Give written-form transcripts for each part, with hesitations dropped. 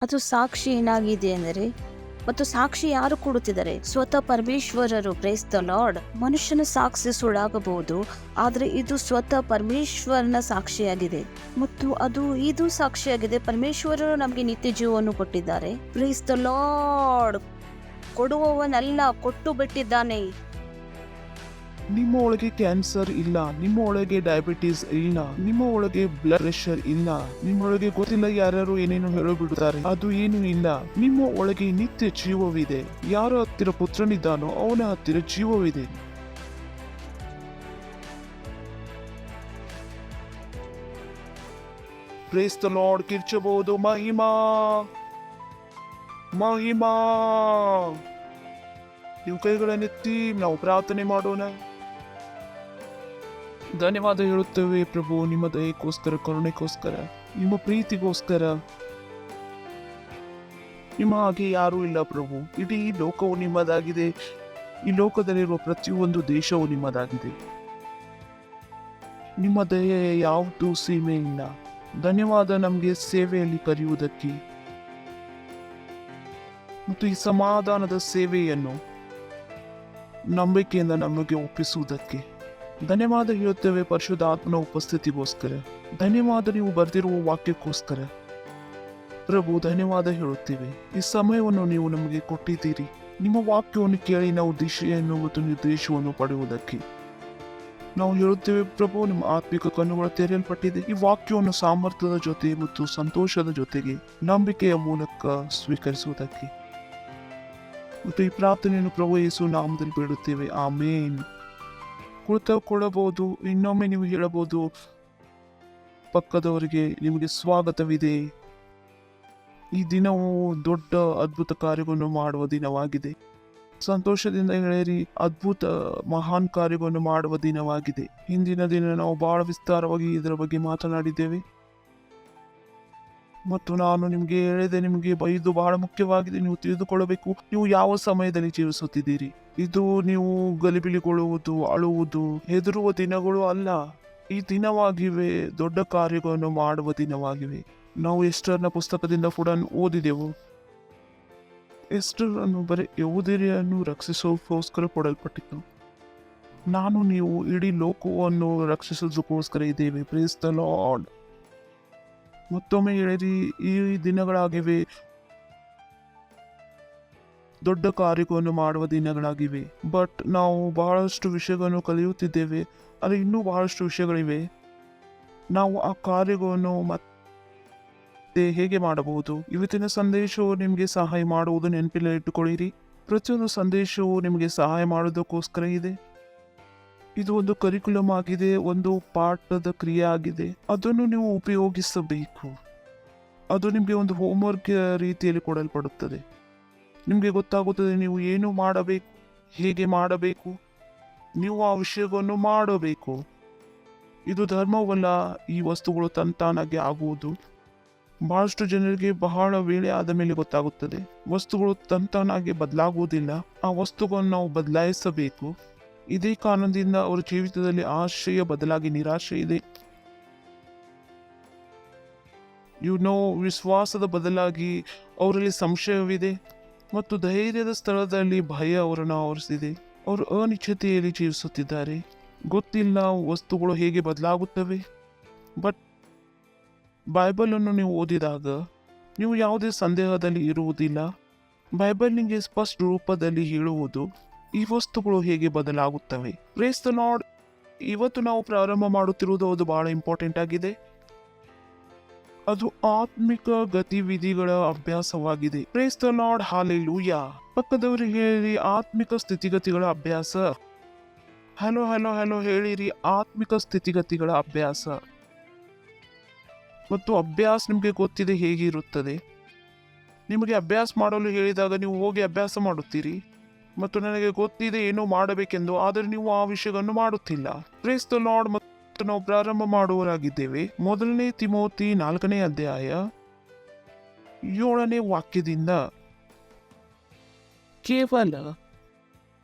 ಅದು ಸಾಕ್ಷಿ ಏನಾಗಿದೆ ಅಂದರೆ, ಮತ್ತು ಸಾಕ್ಷಿ ಯಾರು ಕೊಡುತ್ತಿದ್ದಾರೆ? ಸ್ವತಃ ಪರಮೇಶ್ವರರು. Praise the lord. ಮನುಷ್ಯನ ಸಾಕ್ಷಿ ಸುಳ್ಳಾಗಬಹುದು, ಆದರೆ ಇದು ಸ್ವತಃ ಪರಮೇಶ್ವರನ ಸಾಕ್ಷಿಯಾಗಿದೆ. ಮತ್ತು ಇದು ಸಾಕ್ಷಿಯಾಗಿದೆ, ಪರಮೇಶ್ವರರು ನಮಗೆ ನಿತ್ಯ ಜೀವವನ್ನು ಕೊಟ್ಟಿದ್ದಾರೆ. Praise the lord. ಕೊಡುವವನಲ್ಲ, ಕೊಟ್ಟು ಬಿಟ್ಟಿದ್ದಾನೆ. ನಿಮ್ಮ ಒಳಗೆ ಕ್ಯಾನ್ಸರ್ ಇಲ್ಲ, ನಿಮ್ಮ ಒಳಗೆ ಡಯಾಬಿಟೀಸ್ ಇಲ್ಲ, ನಿಮ್ಮ ಒಳಗೆ ಬ್ಲಡ್ ಪ್ರೆಷರ್ ಇಲ್ಲ, ನಿಮ್ಮೊಳಗೆ ಗೊತ್ತಿಲ್ಲ ಯಾರ್ಯಾರು ಏನೇನು ಹೇಳಬಿಡುತ್ತಾರೆ, ಅದು ಏನು ಇಲ್ಲ. ನಿಮ್ಮ ಒಳಗೆ ನಿತ್ಯ ಜೀವವಿದೆ. ಯಾರ ಹತ್ತಿರ ಪುತ್ರನಿದ್ದಾನೋ ಅವನ ಹತ್ತಿರ ಜೀವವಿದೆ. Praise the lord. ಕಿರ್ಚಬಹುದು ಮಹಿಮಾ ಮಹಿಮಾ. ನೀವು ಕೈಗಳನ್ನೆತ್ತಿ ನಾವು ಪ್ರಾರ್ಥನೆ ಮಾಡೋಣ. ಧನ್ಯವಾದ ಹೇಳುತ್ತೇವೆ ಪ್ರಭು, ನಿಮ್ಮ ದಯೆಗೋಸ್ಕರ, ಕರುಣೆಗೋಸ್ಕರ, ನಿಮ್ಮ ಪ್ರೀತಿಗೋಸ್ಕರ. ನಿಮ್ಮ ಹಾಗೆ ಯಾರೂ ಇಲ್ಲ ಪ್ರಭು. ಇಡೀ ಲೋಕವು ನಿಮ್ಮದಾಗಿದೆ. ಈ ಲೋಕದಲ್ಲಿರುವ ಪ್ರತಿಯೊಂದು ದೇಶವು ನಿಮ್ಮದಾಗಿದೆ. ನಿಮ್ಮ ದಯೆ ಯಾವುದು ಸೀಮೆ ಇಲ್ಲ. ಧನ್ಯವಾದ ನಮಗೆ ಸೇವೆಯಲ್ಲಿ ಕರೆಯುವುದಕ್ಕೆ ಮತ್ತು ಈ ಸಮಾಧಾನದ ಸೇವೆಯನ್ನು ನಂಬಿಕೆಯಿಂದ ನಮಗೆ ಒಪ್ಪಿಸುವುದಕ್ಕೆ ಧನ್ಯವಾದ ಹೇಳುತ್ತೇವೆ. ಪರಿಶುದ್ಧ ಆತ್ಮನ ಉಪಸ್ಥಿತಿಗೋಸ್ಕರ ಧನ್ಯವಾದ. ನೀವು ಬರೆದಿರುವ ವಾಕ್ಯಕ್ಕೋಸ್ಕರ ಪ್ರಭು ಧನ್ಯವಾದ ಹೇಳುತ್ತೇವೆ. ಈ ಸಮಯವನ್ನು ನೀವು ನಮಗೆ ಕೊಟ್ಟಿದ್ದೀರಿ. ನಿಮ್ಮ ವಾಕ್ಯವನ್ನು ಕೇಳಿ ನಾವು ದಿಶೆಯನ್ನು ಮತ್ತು ನಿರ್ದೇಶವನ್ನು ಪಡೆಯುವುದಕ್ಕೆ ನಾವು ಹೇಳುತ್ತೇವೆ ಪ್ರಭು. ನಿಮ್ಮ ಆತ್ಮಿಕ ಕಣ್ಣುಗಳು ತೆರೆಯಲ್ಪಟ್ಟಿದೆ. ಈ ವಾಕ್ಯವನ್ನು ಸಾಮರ್ಥ್ಯದ ಜೊತೆ ಮತ್ತು ಸಂತೋಷದ ಜೊತೆಗೆ ನಂಬಿಕೆಯ ಮೂಲಕ ಸ್ವೀಕರಿಸುವುದಕ್ಕೆ ಮತ್ತು ಈ ಪ್ರಾರ್ಥನೆಯನ್ನು ಪ್ರಭು ಯೇಸು ನಾಮದಲ್ಲಿ ಬೇಡುತ್ತೇವೆ. ಆಮೇನ್. ಕುಳಿತುಕೊಳ್ಳಬಹುದು. ಇನ್ನೊಮ್ಮೆ ನೀವು ಹೇಳಬಹುದು ಪಕ್ಕದವರಿಗೆ, ನಿಮಗೆ ಸ್ವಾಗತವಿದೆ. ಈ ದಿನವು ದೊಡ್ಡ ಅದ್ಭುತ ಕಾರ್ಯವನ್ನು ಮಾಡುವ ದಿನವಾಗಿದೆ. ಸಂತೋಷದಿಂದ ಹೇಳಿರಿ, ಅದ್ಭುತ ಮಹಾನ್ ಕಾರ್ಯವನ್ನು ಮಾಡುವ ದಿನವಾಗಿದೆ. ಹಿಂದಿನ ದಿನ ನಾವು ಬಹಳ ವಿಸ್ತಾರವಾಗಿ ಇದರ ಬಗ್ಗೆ ಮಾತನಾಡಿದ್ದೇವೆ ಮತ್ತು ನಾನು ನಿಮಗೆ ಹೇಳಿದೆ, ನಿಮಗೆ ಇದು ಬಹಳ ಮುಖ್ಯವಾಗಿದೆ. ನೀವು ತಿಳಿದುಕೊಳ್ಳಬೇಕು, ನೀವು ಯಾವ ಸಮಯದಲ್ಲಿ ಜೀವಿಸುತ್ತಿದ್ದೀರಿ. ಇದು ನೀವು ಗಲಿಬಿಲಿಗೊಳ್ಳುವುದು, ಅಳುವುದು, ಹೆದರುವ ದಿನಗಳು ಅಲ್ಲ. ಈ ದಿನವಾಗಿವೆ ದೊಡ್ಡ ಕಾರ್ಯಗಳನ್ನು ಮಾಡುವ ದಿನವಾಗಿವೆ. ನಾವು ಎಸ್ಟರ್ನ ಪುಸ್ತಕದಿಂದ ಕೂಡ ಓದಿದೆವು. ಎಸ್ಟರನ್ನು ಬರೀ ಯೆಹೂದ್ಯರನ್ನು ರಕ್ಷಿಸೋಕ್ಕೋಸ್ಕರ ಕೊಡಲ್ಪಟ್ಟಿತು. ನಾನು ನೀವು ಇಡೀ ಲೋಕವನ್ನು ರಕ್ಷಿಸೋದಕ್ಕೋಸ್ಕರ ಇದ್ದೇವೆ. Praise the lord. ಮತ್ತೊಮ್ಮೆ ಹೇಳಿರಿ, ಈ ದಿನಗಳಾಗಿವೆ ದೊಡ್ಡ ಕಾರ್ಯವನ್ನು ಮಾಡುವ ದಿನಗಳಾಗಿವೆ. ಬಟ್ ನಾವು ಬಹಳಷ್ಟು ವಿಷಯಗಳನ್ನು ಕಲಿಯುತ್ತಿದ್ದೇವೆ. ಆದರೆ ಇನ್ನೂ ಬಹಳಷ್ಟು ವಿಷಯಗಳಿವೆ. ನಾವು ಆ ಕಾರ್ಯವನ್ನು ಮತ್ತೆ ಹೇಗೆ ಮಾಡಬಹುದು? ಇವತ್ತಿನ ಸಂದೇಶವು ನಿಮಗೆ ಸಹಾಯ ಮಾಡುವುದು ನೆನಪಿನಲ್ಲಿ ಇಟ್ಟುಕೊಳ್ಳಿರಿ. ಪ್ರತಿಯೊಂದು ಸಂದೇಶವು ನಿಮಗೆ ಸಹಾಯ ಮಾಡೋದಕ್ಕೋಸ್ಕರ ಇದೆ. ಇದು ಒಂದು ಕರಿಕ್ಯುಲಮ್ ಆಗಿದೆ, ಒಂದು ಪಾಠದ ಕ್ರಿಯೆ ಆಗಿದೆ. ಅದನ್ನು ನೀವು ಉಪಯೋಗಿಸಬೇಕು. ಅದು ನಿಮಗೆ ಒಂದು ಹೋಮ್ವರ್ಕ್ ರೀತಿಯಲ್ಲಿ ಕೊಡಲ್ಪಡುತ್ತದೆ. ನಿಮಗೆ ಗೊತ್ತಾಗುತ್ತದೆ ನೀವು ಏನು ಮಾಡಬೇಕು, ಹೇಗೆ ಮಾಡಬೇಕು. ನೀವು ಆ ವಿಷಯವನ್ನು ಮಾಡಬೇಕು. ಇದು ಧರ್ಮವಲ್ಲ. ಈ ವಸ್ತುಗಳು ತಂತಾನಾಗಿ ಆಗುವುದು ಬಹಳಷ್ಟು ಜನರಿಗೆ ಬಹಳ ವೇಳೆ ಆದ ಮೇಲೆ ಗೊತ್ತಾಗುತ್ತದೆ. ವಸ್ತುಗಳು ತಂತಾನಾಗಿ ಬದಲಾಗುವುದಿಲ್ಲ. ಆ ವಸ್ತುಗಳನ್ನು ನಾವು ಬದಲಾಯಿಸಬೇಕು. ಇದೇ ಕಾರಣದಿಂದ ಅವರ ಜೀವಿತದಲ್ಲಿ ಆಶಯ ಬದಲಾಗಿ ನಿರಾಶೆ ಇದೆ. ವಿಶ್ವಾಸದ ಬದಲಾಗಿ ಅವರಲ್ಲಿ ಸಂಶಯವಿದೆ ಮತ್ತು ಧೈರ್ಯದ ಸ್ಥಳದಲ್ಲಿ ಭಯ ಅವರನ್ನು ಆವರಿಸಿದೆ. ಅವರು ಅನಿಶ್ಚಿತೆಯಲ್ಲಿ ಜೀವಿಸುತ್ತಿದ್ದಾರೆ. ಗೊತ್ತಿಲ್ಲ ವಸ್ತುಗಳು ಹೇಗೆ ಬದಲಾಗುತ್ತವೆ. ಬಟ್ ಬೈಬಲನ್ನು ನೀವು ಓದಿದಾಗ ನೀವು ಯಾವುದೇ ಸಂದೇಹದಲ್ಲಿ ಇರುವುದಿಲ್ಲ. ಬೈಬಲ್ ನಿಮಗೆ ಸ್ಪಷ್ಟ ರೂಪದಲ್ಲಿ ಹೇಳುವುದು ಈ ವಸ್ತುಗಳು ಹೇಗೆ ಬದಲಾಗುತ್ತವೆ. Praise the lord. ಇವತ್ತು ನಾವು ಪ್ರಾರಂಭ ಮಾಡುತ್ತಿರುವುದು ಅದು ಬಹಳ ಇಂಪಾರ್ಟೆಂಟ್ ಆಗಿದೆ. ಅದು ಆತ್ಮಿಕ ಗತಿವಿಧಿಗಳ ಅಭ್ಯಾಸವಾಗಿದೆ. Praise the lord. ಹಾಲೆಲೂಯಾ. ಪಕ್ಕದವರಿಗೆ ಹೇಳಿ, ಆತ್ಮಿಕ ಸ್ಥಿತಿಗತಿಗಳ ಅಭ್ಯಾಸ. ಹಲೋ ಹಲೋ ಹಲೋ ಹೇಳಿರಿ, ಆತ್ಮಿಕ ಸ್ಥಿತಿಗತಿಗಳ ಅಭ್ಯಾಸ. ಮತ್ತು ಅಭ್ಯಾಸ ನಿಮಗೆ ಗೊತ್ತಿದೆ ಹೇಗಿರುತ್ತದೆ. ನಿಮಗೆ ಅಭ್ಯಾಸ ಮಾಡಲು ಹೇಳಿದಾಗ ನೀವು ಹೋಗಿ ಅಭ್ಯಾಸ ಮಾಡುತ್ತೀರಿ ಮತ್ತು ನನಗೆ ಗೊತ್ತಿದೆ ಏನೋ ಮಾಡಬೇಕೆಂದು, ಆದರೆ ನೀವು ಆ ವಿಷಯವನ್ನು ಮಾಡುತ್ತಿಲ್ಲ. Praise the lord. ಮತ್ತು ನಾವು ಪ್ರಾರಂಭ ಮಾಡುವವರಾಗಿದ್ದೇವೆ. ಮೊದಲನೇ ತಿಮೋತಿ 4ನೇ ಅಧ್ಯಾಯ 7ನೇ ವಾಕ್ಯದಿಂದ. ಕೇವಲ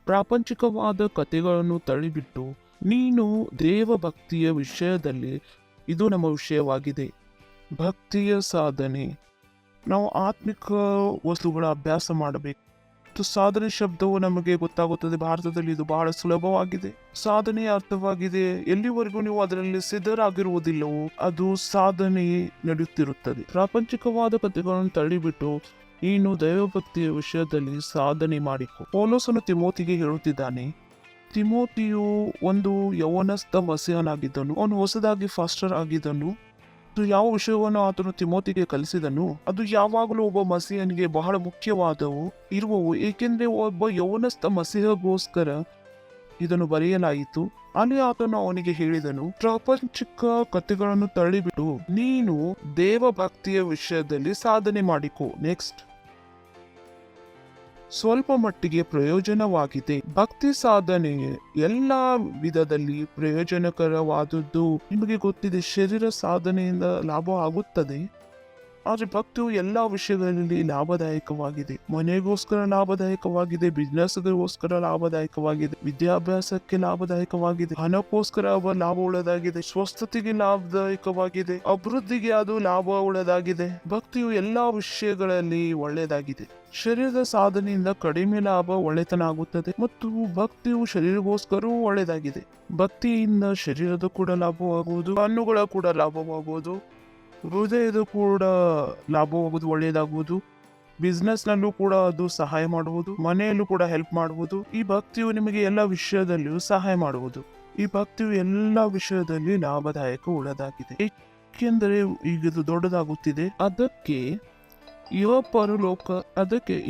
ಪ್ರಾಪಂಚಿಕವಾದ ಕಥೆಗಳನ್ನು ತಳ್ಳಿಬಿಟ್ಟು ನೀನು ದೇವಭಕ್ತಿಯ ವಿಷಯದಲ್ಲಿ, ಇದು ನಮ್ಮ ವಿಷಯವಾಗಿದೆ, ಭಕ್ತಿಯ ಸಾಧನೆ, ನಾವು ಆತ್ಮಿಕ ವಸ್ತುಗಳ ಅಭ್ಯಾಸ ಮಾಡಬೇಕು. ಮತ್ತು ಸಾಧನೆ ಶಬ್ದವು ನಮಗೆ ಗೊತ್ತಾಗುತ್ತದೆ, ಭಾರತದಲ್ಲಿ ಇದು ಬಹಳ ಸುಲಭವಾಗಿದೆ. ಸಾಧನೆಯ ಅರ್ಥವಾಗಿದೆ ಎಲ್ಲಿವರೆಗೂ ನೀವು ಅದರಲ್ಲಿ ಸಿದ್ಧರಾಗಿರುವುದಿಲ್ಲವೋ ಅದು ಸಾಧನೆ ನಡೆಯುತ್ತಿರುತ್ತದೆ. ಪ್ರಾಪಂಚಿಕವಾದ ಕಥೆಗಳನ್ನು ತಳ್ಳಿಬಿಟ್ಟು ನೀನು ದೈವಭಕ್ತಿಯ ವಿಷಯದಲ್ಲಿ ಸಾಧನೆ ಮಾಡಿಕೊ. ಪೌಲೋಸನು ತಿಮೋತಿಗೆ ಹೇಳುತ್ತಿದ್ದಾನೆ, ತಿಮೋತಿಯು ಒಂದು ಯೌವನಸ್ಥ ಮಸಿಹನಾಗಿದ್ದನು. ಅವನು ಹೊಸದಾಗಿ ಫಾಸ್ಟರ್ ಆಗಿದ್ದನು. ಯಾವ ವಿಷಯವನ್ನು ಆತನು ತಿಮೋತಿಗೆ ಕಲಿಸಿದನು ಅದು ಯಾವಾಗಲೂ ಒಬ್ಬ ಮಸೀಹನಿಗೆ ಬಹಳ ಮುಖ್ಯವಾದವು ಇರುವವು, ಏಕೆಂದ್ರೆ ಒಬ್ಬ ಯೌವನಸ್ಥ ಮಸೀಹಗೋಸ್ಕರ ಇದನ್ನು ಬರೆಯಲಾಯಿತು. ಅಲ್ಲಿ ಆತನು ಅವನಿಗೆ ಹೇಳಿದನು, ಪ್ರಾಪಂಚಿಕ ಕಥೆಗಳನ್ನು ತಳ್ಳಿಬಿಟ್ಟು ನೀನು ದೇವ ಭಕ್ತಿಯ ವಿಷಯದಲ್ಲಿ ಸಾಧನೆ ಮಾಡಿಕೊ. ನೆಕ್ಸ್ಟ್, ಸ್ವಲ್ಪ ಮಟ್ಟಿಗೆ ಪ್ರಯೋಜನವಾಗಿದೆ. ಭಕ್ತಿ ಸಾಧನೆ ಎಲ್ಲಾ ವಿಧದಲ್ಲಿ ಪ್ರಯೋಜನಕರವಾದದ್ದು. ನಿಮಗೆ ಗೊತ್ತಿದೆ, ಶರೀರ ಸಾಧನೆಯಿಂದ ಲಾಭ ಆಗುತ್ತದೆ, ಆದರೆ ಭಕ್ತಿಯು ಎಲ್ಲಾ ವಿಷಯಗಳಲ್ಲಿ ಲಾಭದಾಯಕವಾಗಿದೆ. ಮನೆಗೋಸ್ಕರ ಲಾಭದಾಯಕವಾಗಿದೆ, ಬಿಸ್ನೆಸ್ಗೋಸ್ಕರ ಲಾಭದಾಯಕವಾಗಿದೆ, ವಿದ್ಯಾಭ್ಯಾಸಕ್ಕೆ ಲಾಭದಾಯಕವಾಗಿದೆ, ಹಣಕ್ಕೋಸ್ಕರ ಲಾಭ ಉಳ್ಳದಾಗಿದೆ, ಸ್ವಸ್ಥತೆಗೆ ಲಾಭದಾಯಕವಾಗಿದೆ, ಅಭಿವೃದ್ಧಿಗೆ ಅದು ಲಾಭ ಉಳ್ಳದಾಗಿದೆ. ಭಕ್ತಿಯು ಎಲ್ಲಾ ವಿಷಯಗಳಲ್ಲಿ ಒಳ್ಳೆಯದಾಗಿದೆ. ಶರೀರದ ಸಾಧನೆಯಿಂದ ಕಡಿಮೆ ಲಾಭ ಒಳ್ಳೆತನ ಆಗುತ್ತದೆ, ಮತ್ತು ಭಕ್ತಿಯು ಶರೀರಗೋಸ್ಕರವೂ ಒಳ್ಳೆಯದಾಗಿದೆ. ಭಕ್ತಿಯಿಂದ ಶರೀರದ ಕೂಡ ಲಾಭವಾಗುವುದು, ಕಣ್ಣುಗಳ ಕೂಡ ಲಾಭವಾಗುವುದು, ಹೃದಯದ ಕೂಡ ಲಾಭವಾಗುವುದು, ಒಳ್ಳೆಯದಾಗುವುದು, ಬಿಸ್ನೆಸ್ನಲ್ಲೂ ಕೂಡ ಅದು ಸಹಾಯ ಮಾಡುವುದು, ಮನೆಯಲ್ಲೂ ಕೂಡ ಹೆಲ್ಪ್ ಮಾಡುವುದು. ಈ ಭಕ್ತಿಯು ನಿಮಗೆ ಎಲ್ಲ ವಿಷಯದಲ್ಲಿಯೂ ಸಹಾಯ ಮಾಡುವುದು. ಈ ಭಕ್ತಿಯು ಎಲ್ಲ ವಿಷಯದಲ್ಲಿ ಲಾಭದಾಯಕ ಉಳ್ಳದಾಗಿದೆ, ಏಕೆಂದರೆ ಈಗ ಇದು ದೊಡ್ಡದಾಗುತ್ತಿದೆ. ಅದಕ್ಕೆ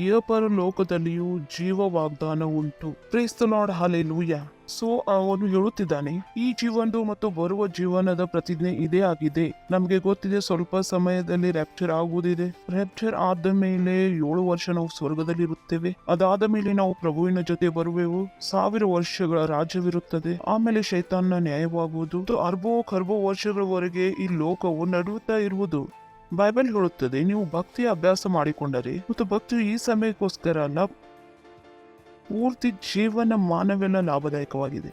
ಇಹಪರಲೋಕದಲ್ಲಿಯೂ ಜೀವ ವಾಗ್ದಾನ ಉಂಟು. Praise the lord, hallelujah. So ಅವನು ಹೇಳುತ್ತಿದ್ದಾನೆ, ಈ ಜೀವನ ಮತ್ತು ಬರುವ ಜೀವನದ ಪ್ರತಿಜ್ಞೆ ಇದೇ ಆಗಿದೆ. ನಮಗೆ ಗೊತ್ತಿದೆ, ಸ್ವಲ್ಪ ಸಮಯದಲ್ಲಿ ರ್ಯಾಪ್ಚರ್ ಆಗುವುದಿದೆ. ರ್ಯಾಪ್ಚರ್ ಆದ ಮೇಲೆ 7 ವರ್ಷ ನಾವು ಸ್ವರ್ಗದಲ್ಲಿ ಇರುತ್ತೇವೆ. ಅದಾದ ಮೇಲೆ ನಾವು ಪ್ರಭುವಿನ ಜೊತೆ ಬರುವೆವು. 1000 ವರ್ಷಗಳ ರಾಜ್ಯವಿರುತ್ತದೆ. ಆಮೇಲೆ ಶೈತಾನ್ನ ನ್ಯಾಯವಾಗುವುದು. ಅರ್ಬೋ ವರ್ಷಗಳವರೆಗೆ ಈ ಲೋಕವು ನಡೆಯುತ್ತಾ ಇರುವುದು. ಬೈಬಲ್ ಹೇಳುತ್ತದೆ, ನೀವು ಭಕ್ತಿಯ ಅಭ್ಯಾಸ ಮಾಡಿಕೊಂಡರೆ, ಮತ್ತು ಭಕ್ತಿಯು ಈ ಸಮಯಕ್ಕೋಸ್ಕರ ಅಲ್ಲ, ಪೂರ್ತಿ ಜೀವನ ಮಾನವೆಲ್ಲ ಲಾಭದಾಯಕವಾಗಿದೆ.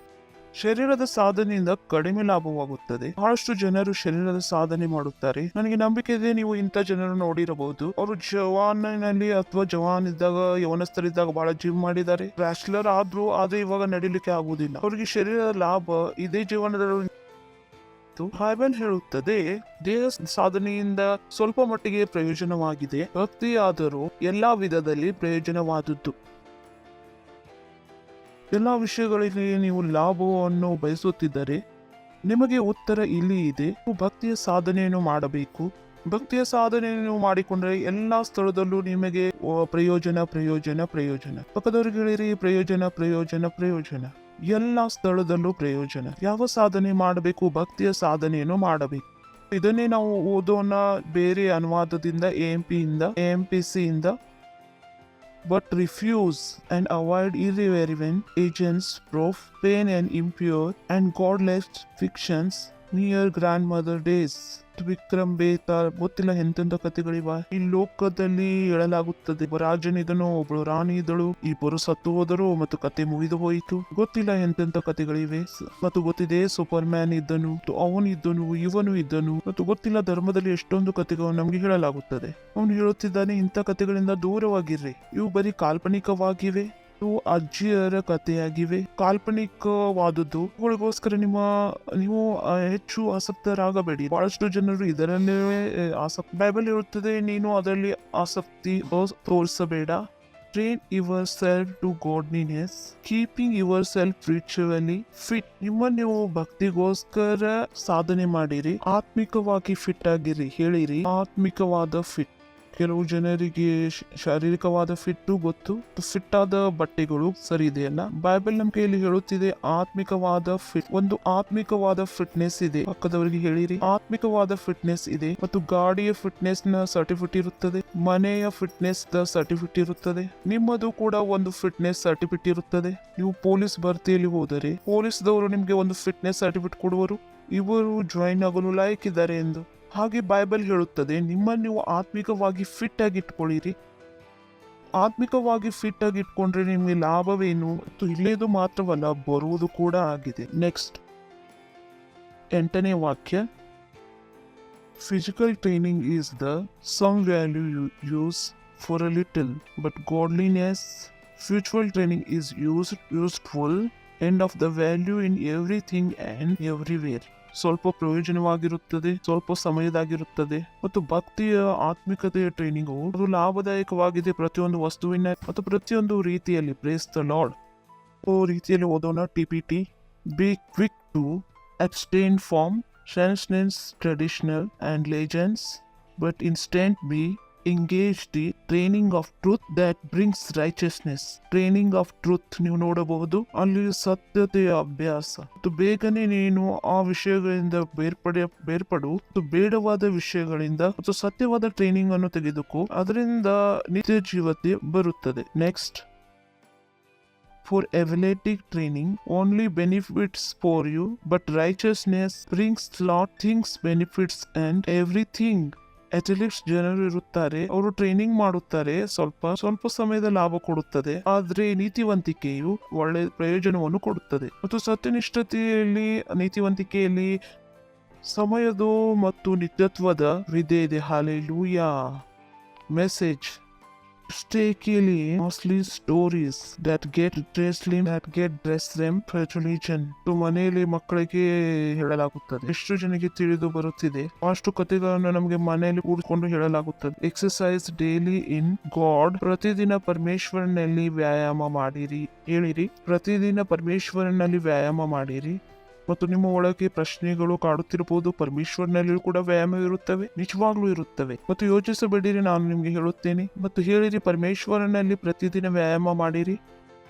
ಶರೀರದ ಸಾಧನೆಯಿಂದ ಕಡಿಮೆ ಲಾಭವಾಗುತ್ತದೆ. ಬಹಳಷ್ಟು ಜನರು ಶರೀರದ ಸಾಧನೆ ಮಾಡುತ್ತಾರೆ. ನನಗೆ ನಂಬಿಕೆ ಇದೆ, ನೀವು ಇಂಥ ಜನರು ನೋಡಿರಬಹುದು. ಅವರು ಜವಾನಿನಲ್ಲಿ ಅಥವಾ ಜವಾನ್ ಇದ್ದಾಗ, ಯವನಸ್ಥರಿದ್ದಾಗ ಬಹಳ ಜಿಮ್ ಮಾಡಿದ್ದಾರೆ. ಬ್ಯಾಚುಲರ್ ಆದ್ರೆ ಇವಾಗ ನಡಿಲಿಕ್ಕೆ ಆಗುವುದಿಲ್ಲ. ಅವರಿಗೆ ಶರೀರದ ಲಾಭ ಇದೇ ಜೀವನದಲ್ಲಿ. ಬೈಬಲ್ ಹೇಳುತ್ತದೆ, ದೇಹ ಸಾಧನೆಯಿಂದ ಸ್ವಲ್ಪ ಮಟ್ಟಿಗೆ ಪ್ರಯೋಜನವಾಗಿದೆ, ಭಕ್ತಿಯಾದರೂ ಎಲ್ಲಾ ವಿಧದಲ್ಲಿ ಪ್ರಯೋಜನವಾದದ್ದು. ಎಲ್ಲಾ ವಿಷಯಗಳಲ್ಲಿ ನೀವು ಲಾಭವನ್ನು ಬಯಸುತ್ತಿದ್ದರೆ ನಿಮಗೆ ಉತ್ತರ ಇಲ್ಲಿ ಇದೆ. ಭಕ್ತಿಯ ಸಾಧನೆಯನ್ನು ಮಾಡಬೇಕು. ಭಕ್ತಿಯ ಸಾಧನೆಯನ್ನು ಮಾಡಿಕೊಂಡ್ರೆ ಎಲ್ಲಾ ಸ್ಥಳದಲ್ಲೂ ನಿಮಗೆ ಪ್ರಯೋಜನ. ಪಕ್ಕದವರಿಗೆ ಹೇಳಿರಿ, ಪ್ರಯೋಜನ. ಎಲ್ಲಾ ಸ್ಥಳದಲ್ಲೂ ಪ್ರಯೋಜನ. ಯಾವ ಸಾಧನೆ ಮಾಡಬೇಕು? ಭಕ್ತಿಯ ಸಾಧನೆಯನ್ನು ಮಾಡಬೇಕು. ಇದನ್ನೇ ನಾವು ಓದೋಣ ಬೇರೆ ಅನುವಾದದಿಂದ, AMPC ಇಂದ. But refuse and avoid irreverent agents, profane and impure, and godless fictions, near grandmother days. Vikram Betar, ಗೊತ್ತಿಲ್ಲ ಎಂತೆಂಥ ಕಥೆಗಳಿವ ಈ ಲೋಕದಲ್ಲಿ ಹೇಳಲಾಗುತ್ತದೆ. ಒಬ್ಬ ರಾಜನಿದನು, ಒಬ್ಬಳು ರಾಣಿ ಇದ್ದಳು, ಇಬ್ಬರು ಸತ್ತು ಹೋದರು ಮತ್ತು ಕತೆ ಮುಗಿದು ಹೋಯಿತು. ಗೊತ್ತಿಲ್ಲ ಎಂತೆಂಥ ಕಥೆಗಳಿವೆ. ಮತ್ತು ಗೊತ್ತಿದೆ, ಸೂಪರ್ ಮ್ಯಾನ್ ಇದ್ದನು, ಅವನಿದ್ದನು, ಇವನು ಇದ್ದನು, ಮತ್ತು ಗೊತ್ತಿಲ್ಲ ಧರ್ಮದಲ್ಲಿ ಎಷ್ಟೊಂದು ಕಥೆಗಳು ನಮ್ಗೆ ಹೇಳಲಾಗುತ್ತದೆ. ಅವನು ಹೇಳುತ್ತಿದ್ದಾನೆ, ಇಂಥ ಕಥೆಗಳಿಂದ ದೂರವಾಗಿರ್ರಿ. ಇವು ಬರೀ ಕಾಲ್ಪನಿಕವಾಗಿವೆ. ಅಜ್ಜಿಯರ ಕಥೆಯಾಗಿವೆ, ಕಾಲ್ಪನಿಕವಾದದ್ದು. ಇವುಗಳಿಗೋಸ್ಕರ ನೀವು ಹೆಚ್ಚು ಆಸಕ್ತರಾಗಬೇಡಿ. ಬಹಳಷ್ಟು ಜನರು ಇದರಲ್ಲೇ ಆಸಕ್ತಿ. ಬೈಬಲ್ ಇರುತ್ತದೆ, ನೀನು ಅದರಲ್ಲಿ ಆಸಕ್ತಿ ತೋರಿಸಬೇಡ. Train yourself to godliness, keeping yourself spiritually fit. ನೀವು ಭಕ್ತಿಗೋಸ್ಕರ ಸಾಧನೆ ಮಾಡಿರಿ, ಆತ್ಮಿಕವಾಗಿ ಫಿಟ್ ಆಗಿರಿ. ಹೇಳಿರಿ, ಆತ್ಮಿಕವಾದ ಫಿಟ್. ಕೆಲವು ಜನರಿಗೆ ಶಾರೀರಿಕವಾದ ಫಿಟ್ಟು ಗೊತ್ತು, ಫಿಟ್ ಆದ ಬಟ್ಟೆಗಳು ಸರಿ ಇದೆಯಲ್ಲ. ಬೈಬಲ್ ನಮ್ಮ ಕೈಯಲ್ಲಿ ಹೇಳುತ್ತಿದೆ, ಆತ್ಮಿಕವಾದ ಫಿಟ್. ಒಂದು ಆತ್ಮಿಕವಾದ ಫಿಟ್ನೆಸ್ ಇದೆ. ಪಕ್ಕದವರಿಗೆ ಹೇಳಿರಿ, ಆತ್ಮಿಕವಾದ ಫಿಟ್ನೆಸ್ ಇದೆ. ಮತ್ತು ಗಾಡಿಯ ಫಿಟ್ನೆಸ್ ನ ಸರ್ಟಿಫಿಕೇಟ್ ಇರುತ್ತದೆ, ಮನೆಯ ಫಿಟ್ನೆಸ್ ದ ಸರ್ಟಿಫಿಕೇಟ್ ಇರುತ್ತದೆ. ನಿಮ್ಮದು ಕೂಡ ಒಂದು ಫಿಟ್ನೆಸ್ ಸರ್ಟಿಫಿಕೇಟ್ ಇರುತ್ತದೆ. ನೀವು ಪೊಲೀಸ್ ಭರ್ತಿಯಲ್ಲಿ ಹೋದರೆ ಪೊಲೀಸ್ದವರು ನಿಮ್ಗೆ ಒಂದು ಫಿಟ್ನೆಸ್ ಸರ್ಟಿಫಿಕೇಟ್ ಕೊಡುವರು, ಇವರು ಜಾಯಿನ್ ಆಗಲು ಲಾಯಕ್ ಇದ್ದಾರೆ ಎಂದು. ಹಾಗೆ ಬೈಬಲ್ ಹೇಳುತ್ತದೆ, ನಿಮ್ಮನ್ನು ನೀವು ಆತ್ಮಿಕವಾಗಿ ಫಿಟ್ ಆಗಿ ಇಟ್ಕೊಳ್ಳಿರಿ. ಆತ್ಮಿಕವಾಗಿ ಫಿಟ್ ಆಗಿ ಇಟ್ಕೊಂಡ್ರೆ ನಿಮಗೆ ಲಾಭವೇನು? ಮತ್ತು ಇಲ್ಲೇದು ಮಾತ್ರವಲ್ಲ, ಬರುವುದು ಕೂಡ ಆಗಿದೆ. ನೆಕ್ಸ್ಟ್ 8ನೇ ವಾಕ್ಯ, Physical training is the some value you use for a little, but godliness, spiritual training is useful and of the value in everything and everywhere. ಸ್ವಲ್ಪ ಪ್ರಯೋಜನವಾಗಿರುತ್ತದೆ, ಸ್ವಲ್ಪ ಸಮಯದಾಗಿರುತ್ತದೆ. ಮತ್ತು ಭಕ್ತಿಯ ಆತ್ಮಿಕತೆಯ ಟ್ರೈನಿಂಗು ಅದು ಲಾಭದಾಯಕವಾಗಿದೆ ಪ್ರತಿಯೊಂದು ವಸ್ತುವಿನ ಮತ್ತು ಪ್ರತಿಯೊಂದು ರೀತಿಯಲ್ಲಿ. Praise the lord. ರೀತಿಯಲ್ಲಿ ಓದೋಣ. TPT. Be quick to abstain from transcendence, traditional and legends, but instead be engaged in training of truth that brings righteousness. Training of truth ನೀವು ನೋಡಬಹುದು, ಅಲ್ಲಿ ಸತ್ಯತೆಯ ಅಭ್ಯಾಸ. ಮತ್ತು ಬೇಗನೆ ನೀನು ಆ ವಿಷಯಗಳಿಂದ ಬೇರ್ಪಡು ಮತ್ತು ಬೇಡವಾದ ವಿಷಯಗಳಿಂದ ಮತ್ತು ಸತ್ಯವಾದ ಟ್ರೈನಿಂಗ್ ಅನ್ನು ತೆಗೆದುಕೋ, ಅದರಿಂದ ನಿತ್ಯ ಜೀವತೆ ಬರುತ್ತದೆ. Next, for evaluating training only benefits for you, but righteousness brings lot things benefits and everything. Athletes ಜನರು ಇರುತ್ತಾರೆ, ಅವರು ಟ್ರೈನಿಂಗ್ ಮಾಡುತ್ತಾರೆ, ಸ್ವಲ್ಪ ಸಮಯದ ಲಾಭ ಕೊಡುತ್ತದೆ, ಆದ್ರೆ ನೀತಿವಂತಿಕೆಯು ಒಳ್ಳೆ ಪ್ರಯೋಜನವನ್ನು ಕೊಡುತ್ತದೆ. ಮತ್ತು ಸತ್ಯನಿಷ್ಠತೆಯಲ್ಲಿ, ನೀತಿವಂತಿಕೆಯಲ್ಲಿ ಸಮಯದ ಮತ್ತು ನಿತ್ಯತ್ವದ ವಿಧೆ ಇದೆ. Hallelujah. Message: mistakenly mostly stories that get dress them for religion. ಮನೆಯಲ್ಲಿ ಮಕ್ಕಳಿಗೆ ಹೇಳಲಾಗುತ್ತದೆ, ಎಷ್ಟು ಜನಕ್ಕೆ ತಿಳಿದು ಬರುತ್ತಿದೆ, ಅಷ್ಟು ಕಥೆಗಳನ್ನು ನಮಗೆ ಮನೆಯಲ್ಲಿ ಕೂಡಿಕೊಂಡು ಹೇಳಲಾಗುತ್ತದೆ. ಎಕ್ಸರ್ಸೈಸ್ ಡೈಲಿ ಇನ್ ಗಾಡ್. ಪ್ರತಿದಿನ ಪರಮೇಶ್ವರನಲ್ಲಿ ವ್ಯಾಯಾಮ ಮಾಡಿರಿ. ಹೇಳಿರಿ, ಪ್ರತಿದಿನ ಪರಮೇಶ್ವರನಲ್ಲಿ ವ್ಯಾಯಾಮ ಮಾಡಿರಿ. ಮತ್ತು ನಿಮ್ಮ ಒಳಗೆ ಪ್ರಶ್ನೆಗಳು ಕಾಡುತ್ತಿರಬಹುದು, ಪರಮೇಶ್ವರನಲ್ಲಿಯೂ ಕೂಡ ವ್ಯಾಯಾಮ ಇರುತ್ತವೆ, ನಿಜವಾಗ್ಲೂ ಇರುತ್ತವೆ. ಮತ್ತು ಯೋಚಿಸಬೇಡಿರಿ, ನಾನು ನಿಮ್ಗೆ ಹೇಳುತ್ತೇನೆ. ಮತ್ತು ಹೇಳಿರಿ, ಪರಮೇಶ್ವರನಲ್ಲಿ ಪ್ರತಿದಿನ ವ್ಯಾಯಾಮ ಮಾಡಿರಿ.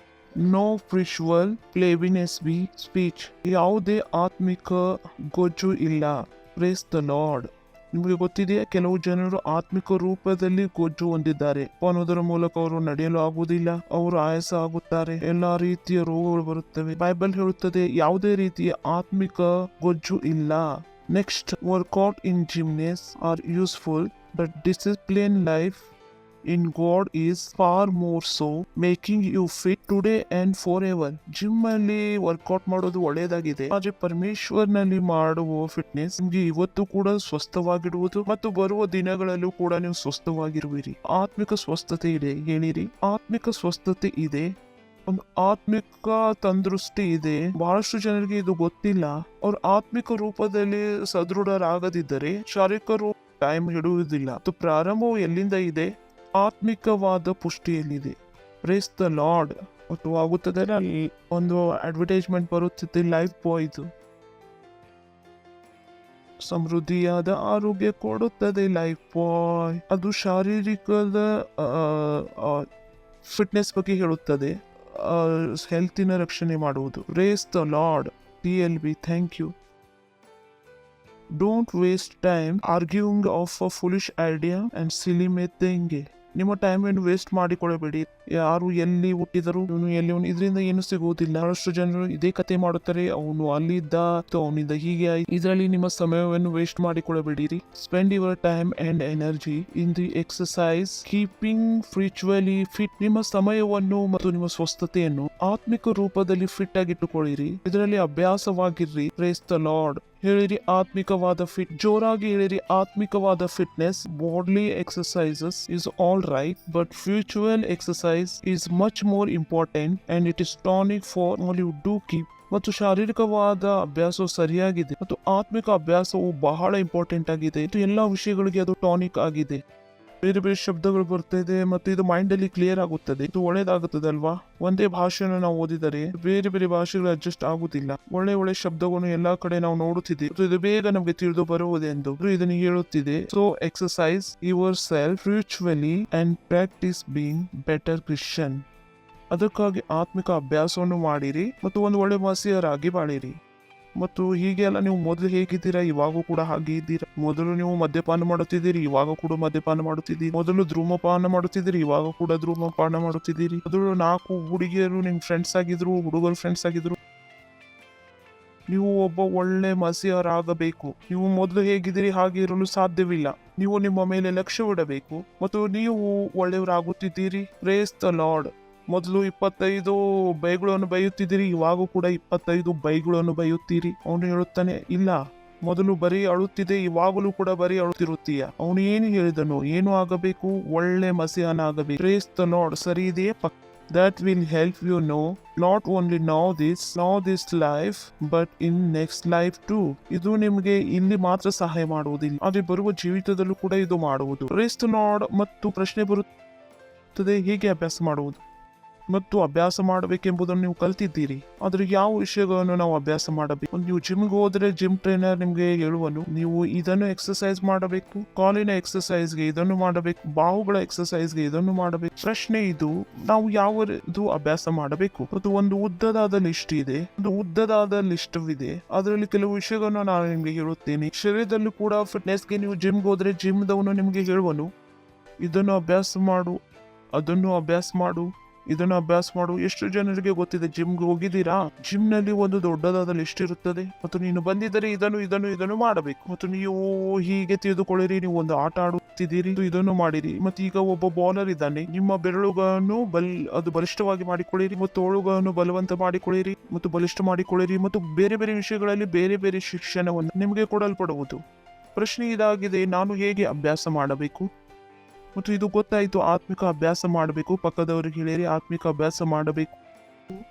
No spiritual flabbiness be speech. ಯಾವುದೇ ಆತ್ಮಿಕ ಗೊಜ್ಜು ಇಲ್ಲ. Praise the lord. ನಿಮಗೆ ಗೊತ್ತಿದೆಯಾ, ಕೆಲವು ಜನರು ಆತ್ಮಿಕ ರೂಪದಲ್ಲಿ ಗೊಜ್ಜು ಹೊಂದಿದ್ದಾರೆ. ಅನ್ನೋದರ ಮೂಲಕ ಅವರು ನಡೆಯಲು ಆಗುವುದಿಲ್ಲ, ಅವರು ಆಯಾಸ ಆಗುತ್ತಾರೆ, ಎಲ್ಲಾ ರೀತಿಯ ರೋಗಗಳು ಬರುತ್ತವೆ. ಬೈಬಲ್ ಹೇಳುತ್ತದೆ, ಯಾವುದೇ ರೀತಿಯ ಆತ್ಮಿಕ ಗೊಜ್ಜು ಇಲ್ಲ. Next, workout in gyms are useful, but discipline life in God is far more so, making you fit today and forever. Gym ಅಲ್ಲಿ ವರ್ಕೌಟ್ ಮಾಡೋದು ಒಳ್ಳೆಯದಾಗಿದೆ, ಆದ್ರೆ ಪರಮೇಶ್ವರ್ನಲ್ಲಿ ಮಾಡುವ ಫಿಟ್ನೆಸ್ ನಿಮ್ಗೆ ಇವತ್ತು ಕೂಡ ಸ್ವಸ್ಥವಾಗಿಡುವುದು ಮತ್ತು ಬರುವ ದಿನಗಳಲ್ಲೂ ಕೂಡ ನೀವು ಸ್ವಸ್ಥವಾಗಿರುವಿರಿ. ಆತ್ಮಿಕ ಸ್ವಸ್ಥತೆ ಇದೆ. ಹೇಳಿರಿ, ಆತ್ಮಿಕ ಸ್ವಸ್ಥತೆ ಇದೆ, ಒಂದು ಆತ್ಮಿಕ ತಂದೃಷ್ಟಿ ಇದೆ. ಬಹಳಷ್ಟು ಜನರಿಗೆ ಇದು ಗೊತ್ತಿಲ್ಲ. ಅವ್ರ ಆತ್ಮಿಕ ರೂಪದಲ್ಲಿ ಸದೃಢರಾಗದಿದ್ದರೆ ಶಾರೀರಿಕ ರೂಪ ಟೈಮ್ ಹಿಡುವುದಿಲ್ಲ. ಮತ್ತು ಪ್ರಾರಂಭವು ಎಲ್ಲಿಂದ ಇದೆ? ಆತ್ಮಿಕವಾದ ಪುಷ್ಟಿಯಲ್ಲಿದೆ. Praise the lord. ಮತ್ತು ಆಗುತ್ತದೆ, ಅಲ್ಲಿ ಒಂದು ಅಡ್ವರ್ಟೈಸ್ಮೆಂಟ್ ಬರುತ್ತದೆ, ಲೈಫ್ ಬಾಯ್ದು. ಸಮೃದ್ಧಿಯಾದ ಆರೋಗ್ಯ ಕೊಡುತ್ತದೆ ಲೈಫ್ ಬಾಯ್. ಅದು ಶಾರೀರಿಕದ ಫಿಟ್ನೆಸ್ ಬಗ್ಗೆ ಹೇಳುತ್ತದೆ, ಹೆಲ್ತಿನ ರಕ್ಷಣೆ ಮಾಡುವುದು. Praise the lord. TLB, thank you. Don't waste time arguing of a foolish idea and silly mything. ನಿಮ್ಮ ಟೈಮ್ ಏನು ವೇಸ್ಟ್ ಮಾಡಿಕೊಳ್ಳಬೇಡಿ. ಯಾರು ಎಲ್ಲಿ ಹುಟ್ಟಿದರು, ಇವನು ಎಲ್ಲಿ, ಇದರಿಂದ ಏನು ಸಿಗುವುದಿಲ್ಲ. ಬಹಳಷ್ಟು ಜನರು ಇದೇ ಕತೆ ಮಾಡುತ್ತಾರೆ, ಅವನು ಅಲ್ಲಿದ್ದ, ಅವನಿಂದ ಹೀಗೆ. ಇದರಲ್ಲಿ ನಿಮ್ಮ ಸಮಯವನ್ನು ವೇಸ್ಟ್ ಮಾಡಿಕೊಳ್ಳಬೇಡಿರಿ. Spend your time and energy in the exercise keeping spiritually fit. ನಿಮ್ಮ ಸಮಯವನ್ನು ಮತ್ತು ನಿಮ್ಮ ಸ್ವಸ್ಥತೆಯನ್ನು ಆತ್ಮಿಕ ರೂಪದಲ್ಲಿ ಫಿಟ್ ಆಗಿಟ್ಟುಕೊಳ್ಳಿರಿ. ಇದರಲ್ಲಿ ಅಭ್ಯಾಸವಾಗಿರ್ರಿ. Praise the lord. ಹೇಳಿರಿ, ಆತ್ಮಿಕವಾದ ಫಿಟ್. ಜೋರಾಗಿ ಹೇಳಿರಿ, ಆತ್ಮಿಕವಾದ fitness. Bodily exercises is all right, but spiritual exercise is much more important and it is tonic for all you do keep. ಮತ್ತು ಶಾರೀರಿಕವಾದ ಅಭ್ಯಾಸವು ಸರಿಯಾಗಿದೆ ಮತ್ತು ಆತ್ಮಿಕ ಅಭ್ಯಾಸವು ಬಹಳ ಇಂಪಾರ್ಟೆಂಟ್ ಆಗಿದೆ. ಇದು ಎಲ್ಲಾ ವಿಷಯಗಳಿಗೆ ಅದು ಟಾನಿಕ್ ಆಗಿದೆ. ಬೇರೆ ಬೇರೆ ಶಬ್ದಗಳು ಬರ್ತಾ ಇದೆ ಮತ್ತು ಇದು ಮೈಂಡ್ ಅಲ್ಲಿ ಕ್ಲಿಯರ್ ಆಗುತ್ತದೆ. ಇದು ಒಳ್ಳೇದಾಗುತ್ತದೆ ಅಲ್ವಾ? ಒಂದೇ ಭಾಷೆಯನ್ನು ನಾವು ಓದಿದರೆ ಬೇರೆ ಬೇರೆ ಭಾಷೆಗಳು ಅಡ್ಜಸ್ಟ್ ಆಗುತ್ತಿಲ್ಲ. ಒಳ್ಳೆ ಶಬ್ದಗಳನ್ನು ಎಲ್ಲಾ ಕಡೆ ನಾವು ನೋಡುತ್ತಿದ್ದೇವೆ. ಇದು ಬೇಗ ನಮಗೆ ತಿಳಿದು ಬರುವುದೆಂದು ಇದನ್ನು ಹೇಳುತ್ತಿದೆ. So exercise your self spiritually and practice being better Christian. ಅದಕ್ಕಾಗಿ ಆತ್ಮಿಕ ಅಭ್ಯಾಸವನ್ನು ಮಾಡಿರಿ ಮತ್ತು ಒಂದು ಒಳ್ಳೆ ಮಸಿಯರಾಗಿ ಬಾಳಿರಿ. ಮತ್ತು ಹೀಗೆ ಅಲ್ಲ, ನೀವು ಮೊದಲು ಹೇಗಿದ್ದೀರಾ ಇವಾಗೂ ಕೂಡ ಹಾಗೆ ಇದ್ದೀರಾ. ಮೊದಲು ನೀವು ಮದ್ಯಪಾನ ಮಾಡುತ್ತಿದ್ದೀರಿ, ಇವಾಗ ಕೂಡ ಮದ್ಯಪಾನ ಮಾಡುತ್ತಿದ್ದೀರಿ. ಮೊದಲು ಧೂಮಪಾನ ಮಾಡುತ್ತಿದ್ದೀರಿ, ಇವಾಗ ಕೂಡ ಧೂಮಪಾನ ಮಾಡುತ್ತಿದ್ದೀರಿ. ಮೊದಲು 4 ಹುಡುಗಿಯರು ನಿಮ್ ಫ್ರೆಂಡ್ಸ್ ಆಗಿದ್ರು, ಹುಡುಗರು ಫ್ರೆಂಡ್ಸ್ ಆಗಿದ್ರು. ನೀವು ಒಬ್ಬ ಒಳ್ಳೆ ಮಸಿಯರಾಗಬೇಕು. ನೀವು ಮೊದಲು ಹೇಗಿದ್ದೀರಿ ಹಾಗೆ ಇರಲು ಸಾಧ್ಯವಿಲ್ಲ. ನೀವು ನಿಮ್ಮ ಮೇಲೆ ಲಕ್ಷ್ಯವಿಡಬೇಕು ಮತ್ತು ನೀವು ಒಳ್ಳೆಯವರಾಗುತ್ತಿದ್ದೀರಿ. Praise the lord. ಮೊದಲು 25 ಬೈಗಳನ್ನು ಬೈಯುತ್ತಿದ್ದೀರಿ, ಇವಾಗ ಕೂಡ 25 ಬೈಗಳನ್ನು ಬೈಯುತ್ತೀರಿ. ಅವನು ಹೇಳುತ್ತಾನೆ, ಇಲ್ಲ, ಮೊದಲು ಬರೀ ಅಳುತ್ತಿದೆ, ಇವಾಗಲೂ ಕೂಡ ಬರೀ ಅಳುತ್ತಿರುತ್ತೀಯ. ಅವನು ಏನು ಹೇಳಿದನು? ಏನು ಆಗಬೇಕು? ಒಳ್ಳೆ ಮಸಿಯಾನ ಆಗಬೇಕು. Praise the lord. ಸರಿ ಇದೆಯೇ? That will help you know not only now this life but in next life too. ಇದು ನಿಮಗೆ ಇಲ್ಲಿ ಮಾತ್ರ ಸಹಾಯ ಮಾಡುವುದಿಲ್ಲ, ಆದರೆ ಬರುವ ಜೀವಿತದಲ್ಲೂ ಕೂಡ ಇದು ಮಾಡುವುದು. Praise the Lord. ಮತ್ತು ಪ್ರಶ್ನೆ ಬರುತ್ತದೆ, ಹೇಗೆ ಅಭ್ಯಾಸ ಮಾಡುವುದು? ಮತ್ತು ಅಭ್ಯಾಸ ಮಾಡಬೇಕೆಂಬುದನ್ನು ನೀವು ಕಲ್ತಿದ್ದೀರಿ, ಆದರೆ ಯಾವ ವಿಷಯಗಳನ್ನು ನಾವು ಅಭ್ಯಾಸ ಮಾಡಬೇಕು? ನೀವು ಜಿಮ್ಗೆ ಹೋದ್ರೆ ಜಿಮ್ ಟ್ರೈನರ್ ನಿಮ್ಗೆ ಹೇಳುವನು, ನೀವು ಇದನ್ನು ಎಕ್ಸರ್ಸೈಸ್ ಮಾಡಬೇಕು, ಕಾಲಿನ ಎಕ್ಸರ್ಸೈಸ್ಗೆ ಇದನ್ನು ಮಾಡಬೇಕು, ಬಾಹುಗಳ ಎಕ್ಸರ್ಸೈಸ್ಗೆ ಇದನ್ನು ಮಾಡಬೇಕು. ಪ್ರಶ್ನೆ ಇದು, ನಾವು ಯಾವುದು ಅಭ್ಯಾಸ ಮಾಡಬೇಕು? ಮತ್ತು ಒಂದು ಉದ್ದದಾದ ಲಿಸ್ಟ್ ಇದೆ, ಒಂದು ಉದ್ದದಾದ ಲಿಸ್ಟ್ ಇದೆ. ಅದರಲ್ಲಿ ಕೆಲವು ವಿಷಯಗಳನ್ನು ನಾನು ನಿಮ್ಗೆ ಹೇಳುತ್ತೇನೆ. ಶರೀರದಲ್ಲೂ ಕೂಡ ಫಿಟ್ನೆಸ್ಗೆ ನೀವು ಜಿಮ್ಗೆ ಹೋದ್ರೆ ಜಿಮ್ದವನು ನಿಮ್ಗೆ ಹೇಳುವನು, ಇದನ್ನು ಅಭ್ಯಾಸ ಮಾಡು, ಅದನ್ನು ಅಭ್ಯಾಸ ಮಾಡು, ಇದನ್ನು ಅಭ್ಯಾಸ ಮಾಡು. ಎಷ್ಟು ಜನರಿಗೆ ಗೊತ್ತಿದೆ? ಜಿಮ್ಗೆ ಹೋಗಿದ್ದೀರಾ? ಜಿಮ್ ನಲ್ಲಿ ಒಂದು ದೊಡ್ಡದಾದ ಲಿಸ್ಟ್ ಇರುತ್ತದೆ, ಮತ್ತು ನೀನು ಬಂದಿದ್ದರೆ ಇದನ್ನು ಮಾಡಬೇಕು. ಮತ್ತು ನೀವು ಹೀಗೆ ತಿಳಿದುಕೊಳ್ಳಿರಿ, ನೀವು ಒಂದು ಆಟ ಆಡುತ್ತಿದ್ದೀರಿ, ಇದನ್ನು ಮಾಡಿರಿ. ಮತ್ತು ಈಗ ಒಬ್ಬ ಬೌಲರ್ ಇದ್ದಾನೆ, ನಿಮ್ಮ ಬೆರಳುಗಳನ್ನು ಅದು ಬಲಿಷ್ಠವಾಗಿ ಮಾಡಿಕೊಳ್ಳಿರಿ, ಮತ್ತು ತೋಳುಗಳನ್ನು ಬಲವಂತ ಮಾಡಿಕೊಳ್ಳಿರಿ, ಮತ್ತು ಬಲಿಷ್ಠ ಮಾಡಿಕೊಳ್ಳಿರಿ, ಮತ್ತು ಬೇರೆ ಬೇರೆ ವಿಷಯಗಳಲ್ಲಿ ಬೇರೆ ಬೇರೆ ಶಿಕ್ಷಣವನ್ನು ನಿಮಗೆ ಕೊಡಲ್ಪಡುವುದು. ಪ್ರಶ್ನೆ ಇದಾಗಿದೆ, ನಾನು ಹೇಗೆ ಅಭ್ಯಾಸ ಮಾಡಬೇಕು? ಮತ್ತು ಇದು ಗೊತ್ತಾಯಿತು, ಆತ್ಮಿಕ ಅಭ್ಯಾಸ ಮಾಡಬೇಕು. ಪಕ್ಕದವರಿಗೆ ಹೇಳಿರಿ, ಆತ್ಮಿಕ ಅಭ್ಯಾಸ ಮಾಡಬೇಕು.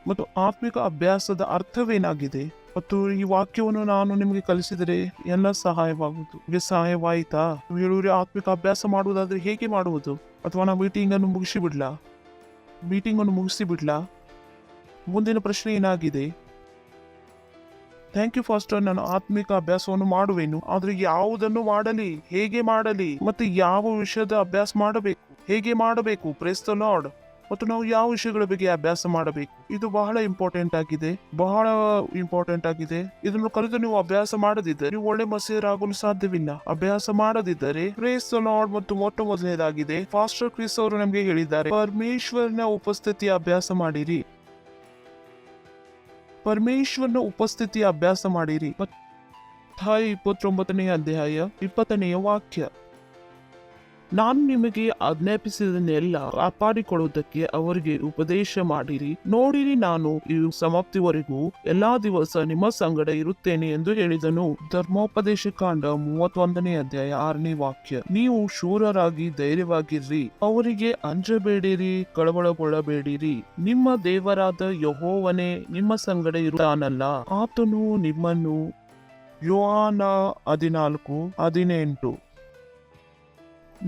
ಮತ್ತು ಆತ್ಮಿಕ ಅಭ್ಯಾಸದ ಅರ್ಥವೇನಾಗಿದೆ? ಮತ್ತು ಈ ವಾಕ್ಯವನ್ನು ನಾನು ನಿಮಗೆ ಕಲಿಸಿದರೆ ಎಲ್ಲ ಸಹಾಯವಾಗುವುದು. ನಿಮಗೆ ಸಹಾಯವಾಯಿತಾ? ಹೇಳುವರೆ, ಆತ್ಮಿಕ ಅಭ್ಯಾಸ ಮಾಡುವುದಾದ್ರೆ ಹೇಗೆ ಮಾಡುವುದು? ಅಥವಾ ನಾವು ಮೀಟಿಂಗ್ ಅನ್ನು ಮುಗಿಸಿ ಬಿಡ್ಲಾ? ಮುಂದಿನ ಪ್ರಶ್ನೆ ಏನಾಗಿದೆ? ಥ್ಯಾಂಕ್ ಯು ಫಾಸ್ಟರ್, ನಾನು ಆತ್ಮಿಕ ಅಭ್ಯಾಸವನ್ನು ಮಾಡುವೆನು, ಆದ್ರೆ ಯಾವುದನ್ನು ಮಾಡಲಿ, ಹೇಗೆ ಮಾಡಲಿ, ಮತ್ತು ಯಾವ ವಿಷಯದ ಅಭ್ಯಾಸ ಮಾಡಬೇಕು, ಹೇಗೆ ಮಾಡಬೇಕು? Praise the lord. ಮತ್ತು ನಾವು ಯಾವ ವಿಷಯಗಳ ಬಗ್ಗೆ ಅಭ್ಯಾಸ ಮಾಡಬೇಕು? ಇದು ಬಹಳ ಇಂಪಾರ್ಟೆಂಟ್ ಆಗಿದೆ. ಇದನ್ನು ಕಲಿತು ನೀವು ಅಭ್ಯಾಸ ಮಾಡದಿದ್ದರೆ ನೀವು ಒಳ್ಳೆ ಮಸೀರಾಗಲು ಸಾಧ್ಯವಿಲ್ಲ. ಅಭ್ಯಾಸ ಮಾಡದಿದ್ದರೆ ಪ್ರೇಸ್ ದ ಲಾರ್ಡ್. ಮತ್ತು ಮೊದಲನೇದಾಗಿದೆ, ಫಾಸ್ಟರ್ ಕ್ರಿಸ್ ಅವರು ನಮಗೆ ಹೇಳಿದ್ದಾರೆ, ಪರಮೇಶ್ವರನ ಉಪಸ್ಥಿತಿಯ ಅಭ್ಯಾಸ ಮಾಡಿರಿ. ಪರಮೇಶ್ವರನ ಉಪಸ್ಥಿತಿಯ ಅಭ್ಯಾಸ ಮಾಡಿರಿ. 29ನೇ ಅಧ್ಯಾಯ 20ನೇ ವಾಕ್ಯ. ನಾನು ನಿಮಗೆ ಆಜ್ಞಾಪಿಸಿದನ್ನೆಲ್ಲ ಕಾಪಾಡಿಕೊಳ್ಳುವುದಕ್ಕೆ ಅವರಿಗೆ ಉಪದೇಶ ಮಾಡಿರಿ. ನೋಡಿರಿ, ನಾನು ಈ ಸಮಾಪ್ತಿವರೆಗೂ ಎಲ್ಲಾ ದಿವಸ ನಿಮ್ಮ ಸಂಗಡ ಇರುತ್ತೇನೆ ಎಂದು ಹೇಳಿದನು. ಧರ್ಮೋಪದೇಶ ಕಾಂಡ 31ನೇ ಅಧ್ಯಾಯ 6ನೇ ವಾಕ್ಯ. ನೀವು ಶೂರರಾಗಿ ಧೈರ್ಯವಾಗಿರ್ರಿ, ಅವರಿಗೆ ಅಂಜಬೇಡಿರಿ, ಕಳವಳಗೊಳ್ಳಬೇಡಿರಿ. ನಿಮ್ಮ ದೇವರಾದ ಯೆಹೋವನೇ ನಿಮ್ಮ ಸಂಗಡ ಇರುತ್ತಾನಲ್ಲ, ಆತನು ನಿಮ್ಮನ್ನು. ಯೋಹಾನ 14:18.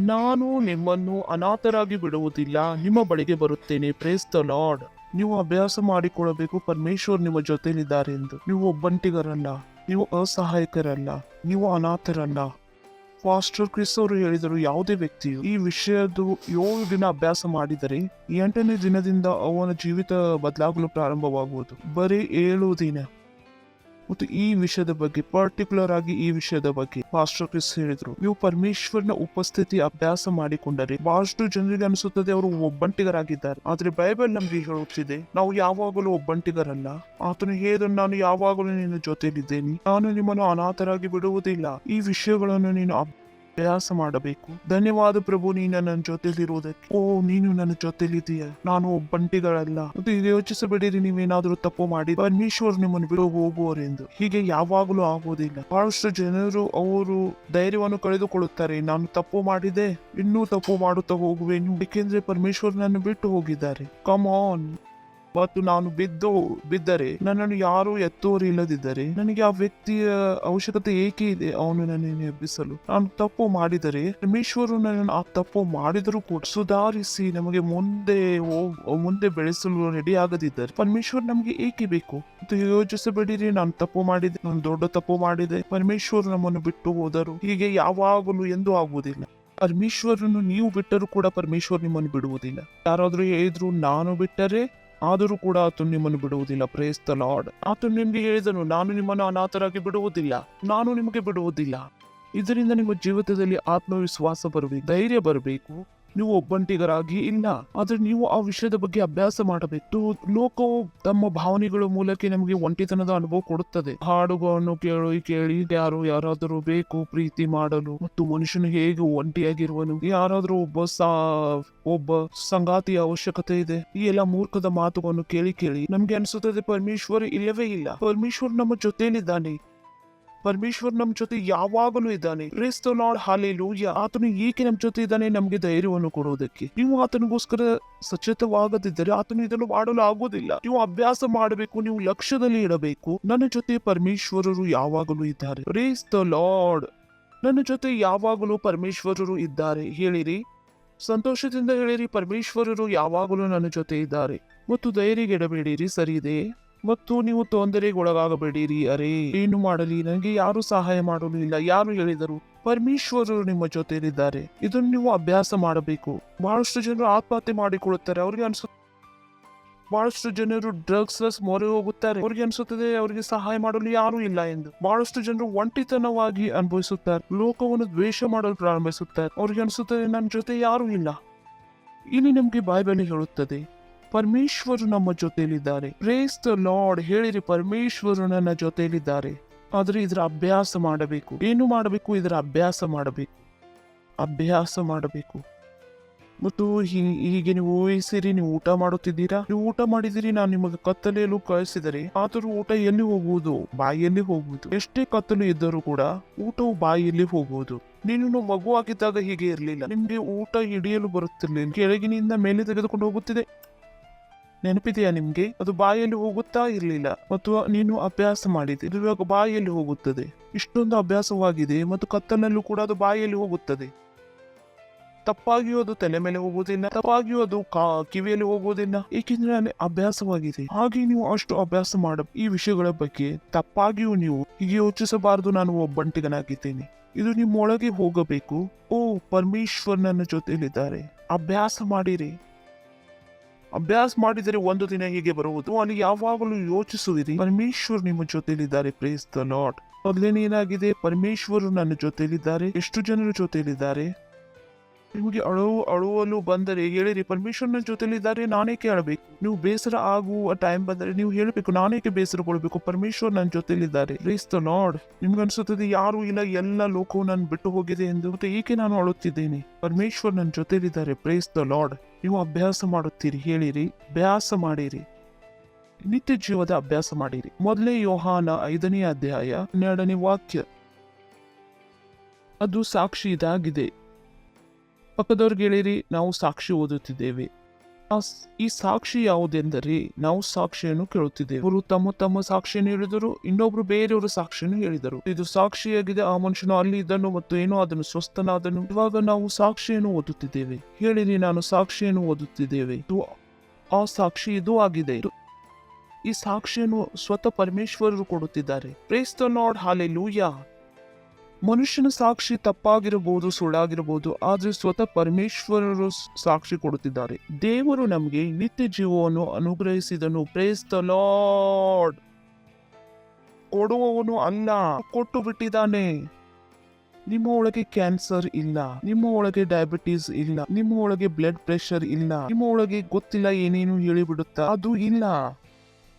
ನಾನು ನಿಮ್ಮನ್ನು ಅನಾಥರಾಗಿ ಬಿಡುವುದಿಲ್ಲ, ನಿಮ್ಮ ಬಳಿಗೆ ಬರುತ್ತೇನೆ. Praise the lord. ನೀವು ಅಭ್ಯಾಸ ಮಾಡಿಕೊಳ್ಳಬೇಕು, ಪರಮೇಶ್ವರ್ ನಿಮ್ಮ ಜೊತೆಲಿದ್ದಾರೆ ಎಂದು. ನೀವು ಒಬ್ಬಂಟಿಗರಲ್ಲ, ನೀವು ಅಸಹಾಯಕರಲ್ಲ, ನೀವು ಅನಾಥರಲ್ಲ. ಫಾಸ್ಟರ್ ಕ್ರಿಸ್ ಅವರು ಹೇಳಿದರು, ಯಾವುದೇ ವ್ಯಕ್ತಿಯು ಈ ವಿಷಯದ 7 ದಿನ ಅಭ್ಯಾಸ ಮಾಡಿದರೆ 8ನೇ ದಿನದಿಂದ ಅವನ ಜೀವಿತ ಬದಲಾಗಲು ಪ್ರಾರಂಭವಾಗುವುದು. ಬರೀ 7 ದಿನ. ಮತ್ತು ಈ ವಿಷಯದ ಬಗ್ಗೆ, ಪರ್ಟಿಕ್ಯುಲರ್ ಆಗಿ ಈ ವಿಷಯದ ಬಗ್ಗೆ ಪಾಸ್ಟರ್ ಕ್ರಿಸ್ ಹೇಳಿದ್ರು, ನೀವು ಪರಮೇಶ್ವರನ ಉಪಸ್ಥಿತಿ ಅಭ್ಯಾಸ ಮಾಡಿಕೊಂಡರೆ ಬಹಳಷ್ಟು ಜನರಿಗೆ ಅನಿಸುತ್ತದೆ ಅವರು ಒಬ್ಬಂಟಿಗರಾಗಿದ್ದಾರೆ. ಆದ್ರೆ ಬೈಬಲ್ ನಮ್ಗೆ ಹೇಳುತ್ತಿದೆ, ನಾವು ಯಾವಾಗಲೂ ಒಬ್ಬಂಟಿಗರಲ್ಲ. ಆತನು ಹೇಳಿದ, ನಾನು ಯಾವಾಗಲೂ ನಿನ್ನ ಜೊತೆಲಿದ್ದೇನೆ, ನಾನು ನಿಮ್ಮನ್ನು ಅನಾಥರಾಗಿ ಬಿಡುವುದಿಲ್ಲ. ಈ ವಿಷಯಗಳನ್ನು ನೀನು ಅಭ್ಯಾಸ ಮಾಡಬೇಕು. ಧನ್ಯವಾದ ಪ್ರಭು, ನೀನು ನನ್ನ ಜೊತೆಲಿರುವುದಕ್ಕೆ. ಓ, ನೀನು ನನ್ನ ಜೊತೆಲಿದೀಯ, ನಾನು ಒಬ್ಬಂಟಿಗಳಲ್ಲ. ಮತ್ತು ಇದು ಯೋಚಿಸಬೇಡಿರಿ, ನೀವೇನಾದ್ರೂ ತಪ್ಪು ಮಾಡಿ ಪರಮೇಶ್ವರ್ ನಿಮ್ಮನ್ನು ಬಿಡು ಹೋಗುವರೆಂದು. ಹೀಗೆ ಯಾವಾಗಲೂ ಆಗುವುದಿಲ್ಲ. ಬಹಳಷ್ಟು ಜನರು ಅವರು ಧೈರ್ಯವನ್ನು ಕಳೆದುಕೊಳ್ಳುತ್ತಾರೆ. ನಾನು ತಪ್ಪು ಮಾಡಿದೆ, ಇನ್ನೂ ತಪ್ಪು ಮಾಡುತ್ತಾ ಹೋಗುವೆನು, ಏಕೆಂದ್ರೆ ಪರಮೇಶ್ವರ್ ನನ್ನ ಬಿಟ್ಟು ಹೋಗಿದ್ದಾರೆ. Come on. ಮತ್ತು ನಾನು ಬಿದ್ದರೆ ನನ್ನನ್ನು ಯಾರು ಎತ್ತುವರಿ ಇಲ್ಲದಿದ್ದರೆ ನನಗೆ ಆ ವ್ಯಕ್ತಿಯ ಅವಶ್ಯಕತೆ ಏಕೆ ಇದೆ ಅವನು ನನ್ನನ್ನು ಎಬ್ಬಿಸಲು? ನಾನು ತಪ್ಪು ಮಾಡಿದರೆ ಪರಮೇಶ್ವರು ನನ್ನನ್ನು ಆ ತಪ್ಪು ಮಾಡಿದರೂ ಕೂಡ ಸುಧಾರಿಸಿ ನಮಗೆ ಮುಂದೆ ಬೆಳೆಸಲು ರೆಡಿ ಆಗದಿದ್ದರೆ ಪರಮೇಶ್ವರ್ ನಮಗೆ ಏಕೆ ಬೇಕು? ಮತ್ತು ಯೋಚಿಸಬೇಡಿರಿ, ನಾನು ತಪ್ಪು ಮಾಡಿದೆ, ನಾನು ದೊಡ್ಡ ತಪ್ಪು ಮಾಡಿದೆ, ಪರಮೇಶ್ವರ್ ನಮ್ಮನ್ನು ಬಿಟ್ಟು ಹೋದರು. ಹೀಗೆ ಯಾವಾಗಲೂ ಎಂದೂ ಆಗುವುದಿಲ್ಲ. ಪರಮೇಶ್ವರನ್ನು ನೀವು ಬಿಟ್ಟರೂ ಕೂಡ ಪರಮೇಶ್ವರ್ ನಿಮ್ಮನ್ನು ಬಿಡುವುದಿಲ್ಲ. ಯಾರಾದ್ರೂ ಹೇಳಿದ್ರು, ನಾನು ಬಿಟ್ಟರೆ ಆದರೂ ಕೂಡ ಆತನು ನಿಮ್ಮನ್ನು ಬಿಡುವುದಿಲ್ಲ. Praise the lord. ಆತನು ನಿಮ್ಗೆ ಹೇಳಿದನು, ನಾನು ನಿಮ್ಮನ್ನು ಅನಾಥರಾಗಿ ಬಿಡುವುದಿಲ್ಲ, ನಾನು ನಿಮಗೆ ಬಿಡುವುದಿಲ್ಲ. ಇದರಿಂದ ನಿಮ್ಮ ಜೀವಿತದಲ್ಲಿ ಆತ್ಮವಿಶ್ವಾಸ ಬರಬೇಕು, ಧೈರ್ಯ ಬರಬೇಕು. ನೀವು ಒಬ್ಬಂಟಿಗರಾಗಿ ಇಲ್ಲ, ಆದ್ರೆ ನೀವು ಆ ವಿಷಯದ ಬಗ್ಗೆ ಅಭ್ಯಾಸ ಮಾಡಬೇಕು. ಲೋಕವು ತಮ್ಮ ಭಾವನೆಗಳ ಮೂಲಕ ನಮಗೆ ಒಂಟಿತನದ ಅನುಭವ ಕೊಡುತ್ತದೆ. ಹಾಡುಗಳನ್ನು ಕೇಳಿ ಯಾರಾದರೂ ಬೇಕು ಪ್ರೀತಿ ಮಾಡಲು, ಮತ್ತು ಮನುಷ್ಯನು ಹೇಗೆ ಒಂಟಿಯಾಗಿರುವನು, ಯಾರಾದ್ರೂ ಒಬ್ಬ ಸಂಗಾತಿಯ ಅವಶ್ಯಕತೆ ಇದೆ. ಈ ಎಲ್ಲ ಮೂರ್ಖದ ಮಾತುಗಳನ್ನು ಕೇಳಿ ನಮ್ಗೆ ಅನಿಸುತ್ತದೆ ಪರಮೇಶ್ವರ್ ಇಲ್ಲವೇ ಇಲ್ಲ. ಪರಮೇಶ್ವರ್ ನಮ್ಮ ಜೊತೆಯಲ್ಲಿದ್ದಾನೆ. ಪರಮೇಶ್ವರ್ ನಮ್ ಜೊತೆ ಯಾವಾಗಲೂ ಇದ್ದಾನೆ. Praise the lord, hallelujah. ಆತನು ಏಕೆ ನಮ್ ಜೊತೆ ಇದ್ದಾನೆ? ನಮ್ಗೆ ಧೈರ್ಯವನ್ನು ಕೊಡುವುದಕ್ಕೆ. ನೀವು ಆತನಿಗೋಸ್ಕರ ಸಚೇತವಾಗದಿದ್ದರೆ ಆತನು ಇದನ್ನು ಮಾಡಲು ಆಗುವುದಿಲ್ಲ. ನೀವು ಅಭ್ಯಾಸ ಮಾಡಬೇಕು, ನೀವು ಲಕ್ಷ್ಯದಲ್ಲಿ ಇಡಬೇಕು. ನನ್ನ ಜೊತೆ ಪರಮೇಶ್ವರರು ಯಾವಾಗಲೂ ಇದ್ದಾರೆ. Praise the lord. ನನ್ನ ಜೊತೆ ಯಾವಾಗಲೂ ಪರಮೇಶ್ವರರು ಇದ್ದಾರೆ. ಹೇಳಿರಿ, ಸಂತೋಷದಿಂದ ಹೇಳಿರಿ, ಪರಮೇಶ್ವರರು ಯಾವಾಗಲೂ ನನ್ನ ಜೊತೆ ಇದ್ದಾರೆ. ಮತ್ತು ಧೈರ್ಯಗೆಡಬೇಡಿರಿ, ಸರಿ ಇದೆ. ಮತ್ತು ನೀವು ತೊಂದರೆಗೆ ಒಳಗಾಗಬೇಡಿರಿ. ಅರೆ, ಏನು ಮಾಡಲಿ, ನನಗೆ ಯಾರು ಸಹಾಯ ಮಾಡಲು ಇಲ್ಲ. ಯಾರು ಹೇಳಿದರು? ಪರಮೇಶ್ವರರು ನಿಮ್ಮ ಜೊತೆಲಿದ್ದಾರೆ. ಇದನ್ನು ನೀವು ಅಭ್ಯಾಸ ಮಾಡಬೇಕು. ಬಹಳಷ್ಟು ಜನರು ಆತ್ಮಹತ್ಯೆ ಮಾಡಿಕೊಳ್ಳುತ್ತಾರೆ. ಅವ್ರಿಗೆ ಅನ್ಸುತ್ತೆ, ಬಹಳಷ್ಟು ಜನರು ಡ್ರಗ್ಸ್ ಮೊರೆ ಹೋಗುತ್ತಾರೆ. ಅವ್ರಿಗೆ ಅನ್ಸುತ್ತದೆ ಅವರಿಗೆ ಸಹಾಯ ಮಾಡಲು ಯಾರೂ ಇಲ್ಲ ಎಂದು. ಬಹಳಷ್ಟು ಜನರು ಒಂಟಿತನವಾಗಿ ಅನುಭವಿಸುತ್ತಾರೆ. ಲೋಕವನ್ನು ದ್ವೇಷ ಮಾಡಲು ಪ್ರಾರಂಭಿಸುತ್ತಾರೆ. ಅವ್ರಿಗೆ ಅನ್ಸುತ್ತದೆ ನನ್ನ ಜೊತೆ ಯಾರೂ ಇಲ್ಲ. ಇಲ್ಲಿ ನಮ್ಗೆ ಬೈಬಲ್ ಹೇಳುತ್ತದೆ, ಪರಮೇಶ್ವರು ನಮ್ಮ ಜೊತೆಯಲ್ಲಿದ್ದಾರೆ. Praise the lord. ಹೇಳಿರಿ, ಪರಮೇಶ್ವರು ನನ್ನ ಜೊತೆಯಲ್ಲಿದ್ದಾರೆ. ಆದ್ರೆ ಇದರ ಅಭ್ಯಾಸ ಮಾಡಬೇಕು. ಏನು ಮಾಡಬೇಕು? ಇದರ ಅಭ್ಯಾಸ ಮಾಡಬೇಕು. ಅಭ್ಯಾಸ ಮಾಡಬೇಕು. ಮತ್ತು ಹೀಗೆ ನೀವು ಊಹಿಸಿರಿ, ನೀವು ಊಟ ಮಾಡುತ್ತಿದ್ದೀರಾ. ನೀವು ಊಟ ಮಾಡಿದಿರಿ, ನಾನು ನಿಮಗೆ ಕತ್ತಲೆಯಲ್ಲೂ ಕಳಿಸಿದರೆ, ಆದರೂ ಊಟ ಎಲ್ಲಿ ಹೋಗುವುದು? ಬಾಯಿಯಲ್ಲಿ ಹೋಗುವುದು. ಎಷ್ಟೇ ಕತ್ತಲು ಇದ್ದರೂ ಕೂಡ ಊಟವು ಬಾಯಿಯಲ್ಲಿ ಹೋಗುವುದು. ನೀನು ಮಗು ಆಗಿದ್ದಾಗ ಹೀಗೆ ಇರಲಿಲ್ಲ. ನಿಮ್ಗೆ ಊಟ ಹಿಡಿಯಲು ಬರುತ್ತಿರ್ಲಿಲ್ಲ. ಕೆಳಗಿನಿಂದ ಮೇಲೆ ತೆಗೆದುಕೊಂಡು ಹೋಗುತ್ತಿದೆ. ನೆನಪಿದೆಯಾ ನಿಮ್ಗೆ? ಅದು ಬಾಯಲ್ಲಿ ಹೋಗುತ್ತಾ ಇರಲಿಲ್ಲ. ಮತ್ತು ನೀನು ಅಭ್ಯಾಸ ಮಾಡಿದೆ, ಇದು ಇವಾಗ ಬಾಯಲ್ಲಿ ಹೋಗುತ್ತದೆ. ಇಷ್ಟೊಂದು ಅಭ್ಯಾಸವಾಗಿದೆ. ಮತ್ತು ಕತ್ತಲಲ್ಲೂ ಕೂಡ ಅದು ಬಾಯಲ್ಲಿ ಹೋಗುತ್ತದೆ. ತಪ್ಪಾಗಿಯೂ ಅದು ತಲೆ ಮೇಲೆ ಹೋಗುವುದಿಲ್ಲ, ತಪ್ಪಾಗಿಯೂ ಅದು ಕಿವಿಯಲ್ಲಿ ಹೋಗುವುದಿಲ್ಲ, ಏಕೆಂದ್ರೆ ಅಭ್ಯಾಸವಾಗಿದೆ. ಹಾಗೆ ನೀವು ಅಷ್ಟು ಅಭ್ಯಾಸ ಮಾಡ ಈ ವಿಷಯಗಳ ಬಗ್ಗೆ. ತಪ್ಪಾಗಿಯೂ ನೀವು ಹೀಗೆ ಯೋಚಿಸಬಾರದು, ನಾನು ಒಬ್ಬಂಟಿಗನಾಗಿದ್ದೇನೆ. ಇದು ನಿಮ್ಮೊಳಗೆ ಹೋಗಬೇಕು. ಓ, ಪರಮೇಶ್ವರ್ ನನ್ನ ಜೊತೆಯಲ್ಲಿದ್ದಾರೆ. ಅಭ್ಯಾಸ ಮಾಡಿರಿ. ಅಭ್ಯಾಸ ಮಾಡಿದರೆ ಒಂದು ದಿನ ಹೀಗೆ ಬರುವುದು. ಅಲ್ಲಿ ಯಾವಾಗಲೂ ಯೋಚಿಸುವಿರಿ, ಪರಮೇಶ್ವರ್ ನಿಮ್ಮ ಜೊತೆಯಲ್ಲಿದ್ದಾರೆ. Praise the lord. ಮೊದಲೇನೇನಾಗಿದೆ? ಪರಮೇಶ್ವರು ನನ್ನ ಜೊತೆಯಲ್ಲಿದ್ದಾರೆ. ಎಷ್ಟು ಜನರ ಜೊತೆಯಲ್ಲಿದ್ದಾರೆ? ನಿಮಗೆ ಅಳುವಲು ಬಂದರೆ ಹೇಳಿರಿ, ಪರಮೇಶ್ವರನ ಜೊತೆಲಿದ್ದಾರೆ, ನಾನೇಕೆ ಅಳಬೇಕು? ನೀವು ಬೇಸರ ಆಗುವ ಟೈಮ್ ಬಂದರೆ ನೀವು ಹೇಳಬೇಕು, ನಾನೇಕೆ ಬೇಸರಗೊಳ್ಬೇಕು? ಪರಮೇಶ್ವರ್ ನನ್ನ ಜೊತೆಲಿದ್ದಾರೆ. Praise the lord. ನಿಮ್ಗೆ ಅನ್ಸುತ್ತದೆ ಯಾರು ಇಲ್ಲ, ಎಲ್ಲ ಲೋಕವು ನಾನು ಬಿಟ್ಟು ಹೋಗಿದೆ ಎಂದು. ಮತ್ತೆ ಏಕೆ ನಾನು ಅಳುತ್ತಿದ್ದೇನೆ? ಪರಮೇಶ್ವರ್ ನನ್ನ ಜೊತೆಲಿದ್ದಾರೆ. Praise the lord. ನೀವು ಅಭ್ಯಾಸ ಮಾಡುತ್ತೀರಿ. ಹೇಳಿರಿ, ಅಭ್ಯಾಸ ಮಾಡಿರಿ. ನಿತ್ಯ ಜೀವದ ಅಭ್ಯಾಸ ಮಾಡಿರಿ. ಮೊದಲೇ ಯೋಹಾನ 5ನೇ ಅಧ್ಯಾಯ 12ನೇ ವಾಕ್ಯ. ಅದು ಸಾಕ್ಷಿ ಇದಾಗಿದೆ. ಪಕ್ಕದವ್ರಿಗೆ ಹೇಳಿರಿ, ನಾವು ಸಾಕ್ಷಿ ಓದುತ್ತಿದ್ದೇವೆ. ಈ ಸಾಕ್ಷಿ ಯಾವುದೆಂದರೆ ನಾವು ಸಾಕ್ಷಿಯನ್ನು ಕೇಳುತ್ತಿದ್ದೇವೆ. ಅವರು ತಮ್ಮ ಸಾಕ್ಷಿಯನ್ನು ಹೇಳಿದರು, ಇನ್ನೊಬ್ರು ಬೇರೆಯವರು ಸಾಕ್ಷಿಯನ್ನು ಹೇಳಿದರು. ಇದು ಸಾಕ್ಷಿಯಾಗಿದೆ, ಆ ಮನುಷ್ಯನು ಅಲ್ಲಿ ಇದನ್ನು ಮತ್ತು ಏನೋ ಅದನ್ನು ಸ್ವಸ್ಥನಾದನು. ಇವಾಗ ನಾವು ಸಾಕ್ಷಿಯನ್ನು ಓದುತ್ತಿದ್ದೇವೆ. ಹೇಳಿರಿ, ನಾನು ಸಾಕ್ಷಿಯನ್ನು ಓದುತ್ತಿದ್ದೇವೆ. ಆ ಸಾಕ್ಷಿ ಇದು ಆಗಿದೆ. ಈ ಸಾಕ್ಷಿಯನ್ನು ಸ್ವತಃ ಪರಮೇಶ್ವರರು ಕೊಡುತ್ತಿದ್ದಾರೆ. Praise the lord, hallelujah. ಮನುಷ್ಯನ ಸಾಕ್ಷಿ ತಪ್ಪಾಗಿರಬಹುದು, ಸುಳ್ಳಾಗಿರಬಹುದು, ಆದ್ರೆ ಸ್ವತಃ ಪರಮೇಶ್ವರರು ಸಾಕ್ಷಿ ಕೊಡುತ್ತಿದ್ದಾರೆ. ದೇವರು ನಮಗೆ ನಿತ್ಯ ಜೀವವನ್ನು ಅನುಗ್ರಹಿಸಿದನು. Praise the lord. ಕೊಡುವವನು ಅಲ್ಲ, ಕೊಟ್ಟು ಬಿಟ್ಟಿದ್ದಾನೆ. ನಿಮ್ಮ ಒಳಗೆ ಕ್ಯಾನ್ಸರ್ ಇಲ್ಲ, ನಿಮ್ಮ ಒಳಗೆ ಡಯಾಬಿಟೀಸ್ ಇಲ್ಲ, ನಿಮ್ಮ ಒಳಗೆ ಬ್ಲಡ್ ಪ್ರೆಷರ್ ಇಲ್ಲ, ನಿಮ್ಮ ಒಳಗೆ ಗೊತ್ತಿಲ್ಲ ಏನೇನು ಹೇಳಿಬಿಡುತ್ತಾ, ಅದು ಇಲ್ಲ.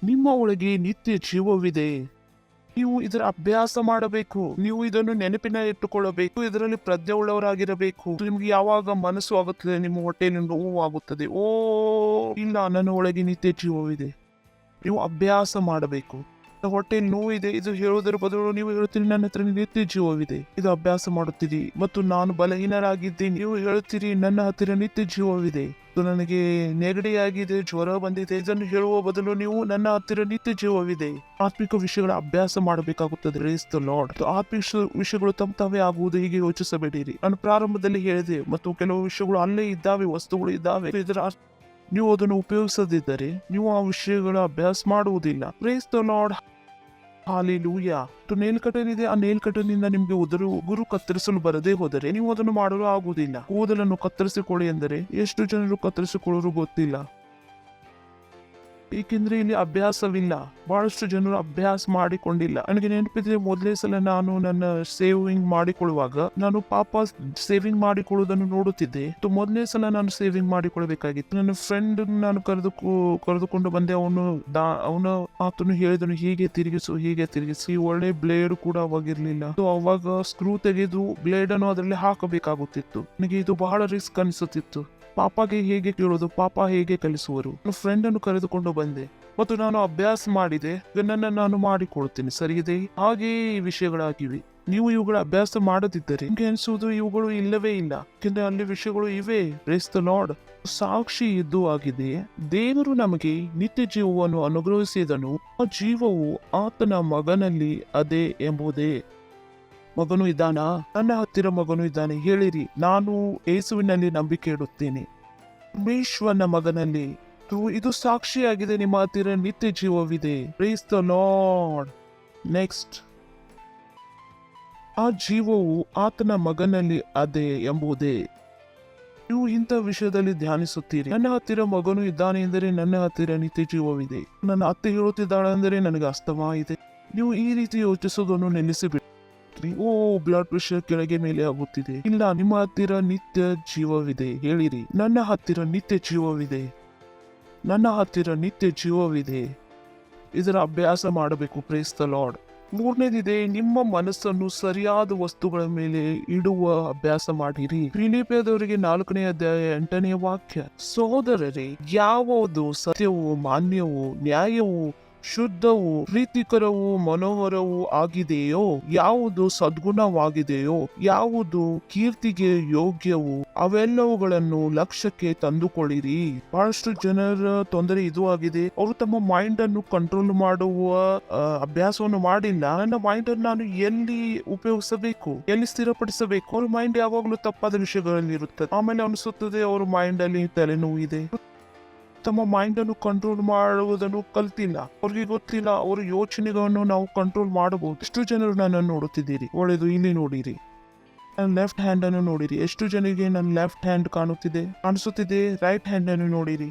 ನಿಮ್ಮ ಒಳಗೆ ನಿತ್ಯ ಜೀವವಿದೆ. ನೀವು ಇದರ ಅಭ್ಯಾಸ ಮಾಡಬೇಕು. ನೀವು ಇದನ್ನು ನೆನಪಿನ ಇಟ್ಟುಕೊಳ್ಳಬೇಕು. ಇದರಲ್ಲಿ ಪ್ರಜ್ಞೆ ಉಳ್ಳವರಾಗಿರಬೇಕು. ನಿಮ್ಗೆ ಯಾವಾಗ ಮನಸ್ಸು ಆಗುತ್ತದೆ, ನಿಮ್ಮ ಹೊಟ್ಟೆಯಲ್ಲಿ ನೋವು ಆಗುತ್ತದೆ, ಓ ಇಲ್ಲ, ನನ್ನ ಒಳಗೆ ನಿತ್ಯ ಜೀವವಿದೆ. ನೀವು ಅಭ್ಯಾಸ ಮಾಡಬೇಕು. ಹೊಟ್ಟೆಯಲ್ಲಿ ನೋವಿದೆ, ಇದು ಹೇಳುವುದರ ಬದಲು ನೀವು ಹೇಳುತ್ತೀರಿ, ನನ್ನ ಹತ್ರ ನಿತ್ಯ ಜೀವವಿದೆ. ಇದು ಅಭ್ಯಾಸ ಮಾಡುತ್ತೀರಿ. ಮತ್ತು ನಾನು ಬಲಹೀನರಾಗಿದ್ದೀನಿ, ನೀವು ಹೇಳುತ್ತೀರಿ, ನನ್ನ ಹತ್ತಿರ ನಿತ್ಯ ಜೀವವಿದೆ. ನನಗೆ ನೆಗಡಿಯಾಗಿದೆ, ಜ್ವರ ಬಂದಿದೆ, ಇದನ್ನು ಹೇಳುವ ಬದಲು ನೀವು ನನ್ನ ಹತ್ತಿರ ನಿತ್ಯ ಜೀವವಿದೆ. ಆತ್ಮಿಕ ವಿಷಯಗಳ ಅಭ್ಯಾಸ ಮಾಡಬೇಕಾಗುತ್ತದೆ. Praise the lord. ಆತ್ಮಿಕ ವಿಷಯಗಳು ತಾವೇ ಆಗುವುದು, ಹೀಗೆ ಯೋಚಿಸಬೇಡಿರಿ. ನಾನು ಪ್ರಾರಂಭದಲ್ಲಿ ಹೇಳಿದೆ, ಮತ್ತು ಕೆಲವು ವಿಷಯಗಳು ಅಲ್ಲೇ ಇದ್ದಾವೆ, ವಸ್ತುಗಳು ಇದ್ದಾವೆ. ಇದರ ನೀವು ಅದನ್ನು ಉಪಯೋಗಿಸದಿದ್ದರೆ ನೀವು ಆ ವಿಷಯಗಳ ಅಭ್ಯಾಸ ಮಾಡುವುದಿಲ್ಲ. Praise the lord, hallelujah. Nail cutter ಇದೆ, ಆ ನೇಲ್ ಕಟರ್ನಿಂದ ನಿಮ್ಗೆ ಗುರು ಕತ್ತರಿಸಲು ಬರದೇ ಹೋದರೆ ನೀವು ಅದನ್ನು ಮಾಡಲು ಆಗುವುದಿಲ್ಲ. ಕೂದಲನ್ನು ಕತ್ತರಿಸಿಕೊಳ್ಳಿ ಎಂದರೆ ಎಷ್ಟು ಜನರು ಕತ್ತರಿಸಿಕೊಳ್ಳಲು ಗೊತ್ತಿಲ್ಲ, ಏಕೆಂದ್ರೆ ಇಲ್ಲಿ ಅಭ್ಯಾಸವಿಲ್ಲ. ಬಹಳಷ್ಟು ಜನರು ಅಭ್ಯಾಸ ಮಾಡಿಕೊಂಡಿಲ್ಲ. ನನಗೆ ನೆನಪಿದ್ರೆ, ಮೊದಲೇ ಸಲ ನಾನು ನನ್ನ ಸೇವಿಂಗ್ ಮಾಡಿಕೊಳ್ಳುವಾಗ ನಾನು ಪಾಪ ಸೇವಿಂಗ್ ಮಾಡಿಕೊಳ್ಳುವುದನ್ನು ನೋಡುತ್ತಿದ್ದೆ. ಮೊದಲನೇ ಸಲ ನಾನು ಸೇವಿಂಗ್ ಮಾಡಿಕೊಳ್ಳಬೇಕಾಗಿತ್ತು. ನನ್ನ ಫ್ರೆಂಡ್ ನಾನು ಕರೆದುಕೊಂಡು ಬಂದೆ. ಅವನು ಆತನು ಹೇಳಿದನು, ಹೀಗೆ ತಿರುಗಿಸಿ. ಒಳ್ಳೆ ಬ್ಲೇಡ್ ಕೂಡ ಅವಾಗಿರ್ಲಿಲ್ಲ. ಅವಾಗ ಸ್ಕ್ರೂ ತೆಗೆದು ಬ್ಲೇಡ್ ಅನ್ನು ಅದರಲ್ಲಿ ಹಾಕಬೇಕಾಗುತ್ತಿತ್ತು. ನನಗೆ ಇದು ಬಹಳ ರಿಸ್ಕ್ ಅನಿಸುತ್ತಿತ್ತು. ಪಾಪಗೆ ಹೇಗೆ ಕೇಳೋದು, ಪಾಪ ಹೇಗೆ ಕಲಿಸುವರು? ಫ್ರೆಂಡ್ ಅನ್ನು ಕರೆದುಕೊಂಡು ಬಂದೆ. ಮತ್ತು ನಾನು ಅಭ್ಯಾಸ ಮಾಡಿದೆ, ಇದನ್ನ ನಾನು ಮಾಡಿಕೊಡ್ತೀನಿ, ಸರಿಯಿದೆ. ಹಾಗೆಯೇ ಈ ವಿಷಯಗಳಾಗಿವೆ. ನೀವು ಇವುಗಳ ಅಭ್ಯಾಸ ಮಾಡದಿದ್ದರೆ ನಿಮ್ಗೆ ಅನ್ಸುವುದು ಇವುಗಳು ಇಲ್ಲವೇ ಇಲ್ಲ, ಯಾಕೆಂದ್ರೆ ಅಲ್ಲಿ ವಿಷಯಗಳು ಇವೆ. Praise the lord. ಸಾಕ್ಷಿ ಇದ್ದು ಆಗಿದೆ. ದೇವರು ನಮಗೆ ನಿತ್ಯ ಜೀವವನ್ನು ಅನುಗ್ರಹಿಸಿದನು. ಆ ಜೀವವು ಆತನ ಮಗನಲ್ಲಿ ಅದೇ ಎಂಬುದೇ. ಮಗನು ಇದ್ದಾನಾ? ನನ್ನ ಹತ್ತಿರ ಮಗನು ಇದ್ದಾನೆ. ಹೇಳಿರಿ, ನಾನು ಯೇಸುವಿನಲ್ಲಿ ನಂಬಿಕೆ ಇಡುತ್ತೇನೆ, ಪರಮೇಶ್ವರನ ಮಗನಲ್ಲಿ. ಇದು ಸಾಕ್ಷಿಯಾಗಿದೆ. ನಿಮ್ಮ ಹತ್ತಿರ ನಿತ್ಯ ಜೀವವಿದೆ. Praise the lord. ನೆಕ್ಸ್ಟ್, ಆ ಜೀವವು ಆತನ ಮಗನಲ್ಲಿ ಅದೇ ಎಂಬುದೇ. ನೀವು ಇಂಥ ವಿಷಯದಲ್ಲಿ ಧ್ಯಾನಿಸುತ್ತೀರಿ. ನನ್ನ ಹತ್ತಿರ ಮಗನು ಇದ್ದಾನೆ ಎಂದರೆ ನನ್ನ ಹತ್ತಿರ ನಿತ್ಯ ಜೀವವಿದೆ. ನನ್ನ ಅತ್ತೆ ಹೇಳುತ್ತಿದ್ದಾಳೆ ಅಂದರೆ ನನಗೆ ಅಸ್ತಮ ಇದೆ. ನೀವು ಈ ರೀತಿ ಯೋಚಿಸೋದನ್ನು ನಿಲ್ಲಿಸಿಬಿಟ್ರಿ. ಓ, ಬ್ಲಡ್ ಪ್ರೆಷರ್ ಕೆಳಗೆ ಮೇಲೆ ಆಗುತ್ತಿದೆ. ಇಲ್ಲ, ನಿಮ್ಮ ಹತ್ತಿರ ನಿತ್ಯ ಜೀವವಿದೆ. ಹೇಳಿರಿ, ನನ್ನ ಹತ್ತಿರ ನಿತ್ಯ ಜೀವವಿದೆ. ನನ್ನ ಹತ್ತಿರ ನಿತ್ಯ ಜೀವವಿದೆ. ಇದರ ಅಭ್ಯಾಸ ಮಾಡಬೇಕು. Praise the lord. ಮೂರನೇದಿದೆ, ನಿಮ್ಮ ಮನಸ್ಸನ್ನು ಸರಿಯಾದ ವಸ್ತುಗಳ ಮೇಲೆ ಇಡುವ ಅಭ್ಯಾಸ ಮಾಡಿರಿ. ಫಿಲಿಪಿಯದವರಿಗೆ 4ನೇ ಅಧ್ಯಾಯ 8ನೇ ವಾಕ್ಯ. ಸಹೋದರರೇ, ಯಾವುದು ಸತ್ಯವೂ ಮಾನ್ಯವೂ ನ್ಯಾಯವೂ ಶುದ್ಧವೂ ಪ್ರೀತಿಕರವೂ ಮನೋಹರವೂ ಆಗಿದೆಯೋ, ಯಾವುದು ಸದ್ಗುಣವಾಗಿದೆಯೋ, ಯಾವುದು ಕೀರ್ತಿಗೆ ಯೋಗ್ಯವೋ ಅವೆಲ್ಲವುಗಳನ್ನು ಲಕ್ಷ್ಯಕ್ಕೆ ತಂದುಕೊಳ್ಳಿರಿ. ಬಹಳಷ್ಟು ಜನರ ತೊಂದರೆ ಇದು ಆಗಿದೆ. ಅವರು ತಮ್ಮ ಮೈಂಡ್ ಅನ್ನು ಕಂಟ್ರೋಲ್ ಮಾಡುವ ಅಭ್ಯಾಸವನ್ನು ಮಾಡಿಲ್ಲ. ನನ್ನ ಮೈಂಡ್ ಅನ್ನು ನಾನು ಎಲ್ಲಿ ಉಪಯೋಗಿಸಬೇಕು, ಎಲ್ಲಿ ಸ್ಥಿರಪಡಿಸಬೇಕು. ಅವ್ರ ಮೈಂಡ್ ಯಾವಾಗಲೂ ತಪ್ಪಾದ ವಿಷಯಗಳಲ್ಲಿ ಇರುತ್ತದೆ. ಆಮೇಲೆ ಅನಿಸುತ್ತದೆ ಅವ್ರ ಮೈಂಡ್ ಅಲ್ಲಿ ತಲೆನೋವು ಇದೆ. ತಮ್ಮ ಮೈಂಡ್ ಅನ್ನು ಕಂಟ್ರೋಲ್ ಮಾಡುವುದನ್ನು ಕಲ್ತಿಲ್ಲ. ಅವ್ರಿಗೆ ಗೊತ್ತಿಲ್ಲ ಅವರ ಯೋಚನೆಗಳನ್ನು ನಾವು ಕಂಟ್ರೋಲ್ ಮಾಡಬಹುದು. ಎಷ್ಟು ಜನರು ನನ್ನನ್ನು ನೋಡುತ್ತಿದ್ದೀರಿ? ಒಳ್ಳೆಯದು, ಇಲ್ಲಿ ನೋಡಿರಿ. ನನ್ನ ಲೆಫ್ಟ್ ಹ್ಯಾಂಡ್ ಅನ್ನು ನೋಡಿರಿ. ಎಷ್ಟು ಜನರಿಗೆ ನನ್ನ ಲೆಫ್ಟ್ ಹ್ಯಾಂಡ್ ಕಾಣಿಸುತ್ತಿದೆ? ರೈಟ್ ಹ್ಯಾಂಡ್ ಅನ್ನು ನೋಡಿರಿ.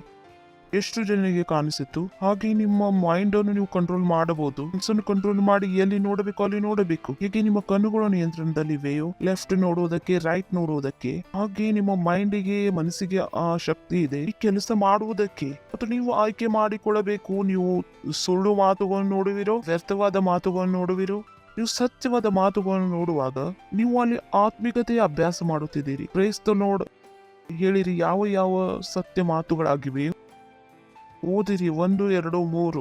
ಎಷ್ಟು ಜನರಿಗೆ ಕಾಣಿಸಿತ್ತು? ಹಾಗೆ ನಿಮ್ಮ ಮೈಂಡ್ ಅನ್ನು ನೀವು ಕಂಟ್ರೋಲ್ ಮಾಡಬಹುದು. ಮನಸ್ಸನ್ನು ಕಂಟ್ರೋಲ್ ಮಾಡಿ ಎಲ್ಲಿ ನೋಡಬೇಕು ಅಲ್ಲಿ ನೋಡಬೇಕು. ಹೀಗೆ ನಿಮ್ಮ ಕಣ್ಣುಗಳ ನಿಯಂತ್ರಣದಲ್ಲಿವೆಯೋ, ಲೆಫ್ಟ್ ನೋಡುವುದಕ್ಕೆ, ರೈಟ್ ನೋಡುವುದಕ್ಕೆ. ಹಾಗೆ ನಿಮ್ಮ ಮೈಂಡಿಗೆ, ಮನಸ್ಸಿಗೆ ಆ ಶಕ್ತಿ ಇದೆ ಈ ಕೆಲಸ ಮಾಡುವುದಕ್ಕೆ. ಮತ್ತು ನೀವು ಆಯ್ಕೆ ಮಾಡಿಕೊಳ್ಳಬೇಕು. ನೀವು ಸುಳ್ಳು ಮಾತುಗಳನ್ನು ನೋಡುವಿರೋ, ವ್ಯರ್ಥವಾದ ಮಾತುಗಳನ್ನು ನೋಡುವಿರೋ. ನೀವು ಸತ್ಯವಾದ ಮಾತುಗಳನ್ನು ನೋಡುವಾಗ ನೀವು ಅಲ್ಲಿ ಆತ್ಮಿಕತೆಯ ಅಭ್ಯಾಸ ಮಾಡುತ್ತಿದ್ದೀರಿ. Praise the lord. ಹೇಳಿರಿ, ಯಾವ ಯಾವ ಸತ್ಯ ಮಾತುಗಳಾಗಿವೆ. ಓದಿರಿ, 1, 2, 3.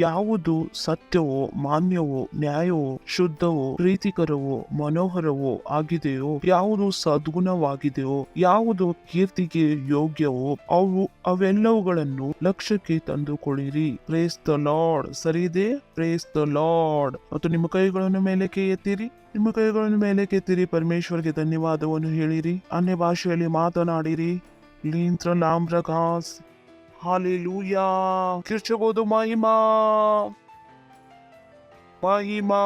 ಯಾವುದು ಸತ್ಯವೋ ಮಾನ್ಯವೋ ನ್ಯಾಯವೋ ಶುದ್ಧವೋ ಪ್ರೀತಿಕರವೋ ಮನೋಹರವೋ ಆಗಿದೆಯೋ, ಯಾವುದು ಸದ್ಗುಣವಾಗಿದೆಯೋ, ಯಾವುದು ಕೀರ್ತಿಗೆ ಯೋಗ್ಯವೋ ಅವೆಲ್ಲವುಗಳನ್ನು ಲಕ್ಷ್ಯಕ್ಕೆ ತಂದುಕೊಳ್ಳಿರಿ. Praise the lord. ಸರಿಯಿದೆ. Praise the lord. ಮತ್ತು ನಿಮ್ಮ ಕೈಗಳನ್ನು ಮೇಲಕ್ಕೆ ಎತ್ತಿರಿ. ನಿಮ್ಮ ಕೈಗಳನ್ನು ಮೇಲಕ್ಕೆ ಎತ್ತಿರಿ. ಪರಮೇಶ್ವರ್ಗೆ ಧನ್ಯವಾದವನ್ನು ಹೇಳಿರಿ. ಅನ್ಯ ಭಾಷೆಯಲ್ಲಿ ಮಾತನಾಡಿರಿ. ಲೀಂತ್ರ ಲಾಂಬ್ರಗಾಸ್. ಹಾಲೆಲೂಯಾ. ಕಿರ್ಚಬಹುದು ಮಹಿಮಾ ಮಹಿಮಾ.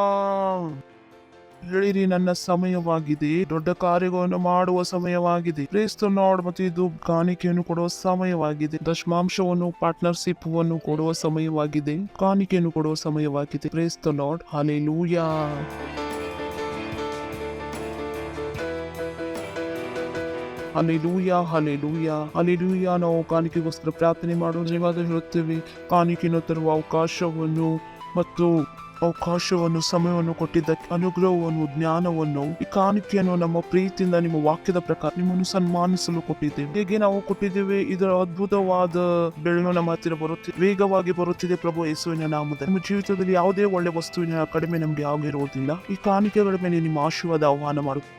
ಹೇಳಿರಿ, ನನ್ನ ಸಮಯವಾಗಿದೆ. ದೊಡ್ಡ ಕಾರ್ಯಗಳನ್ನು ಮಾಡುವ ಸಮಯವಾಗಿದೆ. Praise the lord. ಮತ್ತು ಇದು ಕಾಣಿಕೆಯನ್ನು ಕೊಡುವ ಸಮಯವಾಗಿದೆ. ದಶಮಾಂಶವನ್ನು, ಪಾರ್ಟ್ನರ್ಶಿಪ್ ಅನ್ನು ಕೊಡುವ ಸಮಯವಾಗಿದೆ. ಕಾಣಿಕೆಯನ್ನು ಕೊಡುವ ಸಮಯವಾಗಿದೆ. Praise the lord. Hallelujah. Hallelujah, hallelujah, hallelujah. ನಾವು ಕಾಣಿಕೆಗೋಸ್ಕರ ಪ್ರಾರ್ಥನೆ ಮಾಡುವ ಧನ್ಯವಾದ ಹೇಳುತ್ತೇವೆ. ಕಾಣಿಕೆಯನ್ನು ತರುವ ಅವಕಾಶವನ್ನು ಸಮಯವನ್ನು ಕೊಟ್ಟಿದ್ದಕ್ಕೆ, ಅನುಗ್ರಹವನ್ನು, ಜ್ಞಾನವನ್ನು, ಈ ಕಾಣಿಕೆಯನ್ನು ನಮ್ಮ ಪ್ರೀತಿಯಿಂದ ನಿಮ್ಮ ವಾಕ್ಯದ ಪ್ರಕಾರ ನಿಮ್ಮನ್ನು ಸನ್ಮಾನಿಸಲು ಕೊಟ್ಟಿದ್ದೇವೆ. ಹೇಗೆ ನಾವು ಕೊಟ್ಟಿದ್ದೇವೆ, ಇದರ ಅದ್ಭುತವಾದ ಬೆಳೆಯು ನಮ್ಮ ಹತ್ತಿರ ಬರುತ್ತಿದೆ, ವೇಗವಾಗಿ ಬರುತ್ತಿದೆ. ಪ್ರಭು ಯೇಸುವಿನ ನಾಮದಲ್ಲಿ ನಿಮ್ಮ ಜೀವಿತದಲ್ಲಿ ಯಾವುದೇ ಒಳ್ಳೆ ವಸ್ತುವಿನ ಕಡಿಮೆ ನಮಗೆ ಆಗಿರುವುದಿಲ್ಲ. ಈ ಕಾಣಿಕೆಗಳ ಮೇಲೆ ನಿಮ್ಮ ಆಶೀರ್ವಾದ ಆಹ್ವಾನ ಮಾಡುತ್ತೆ.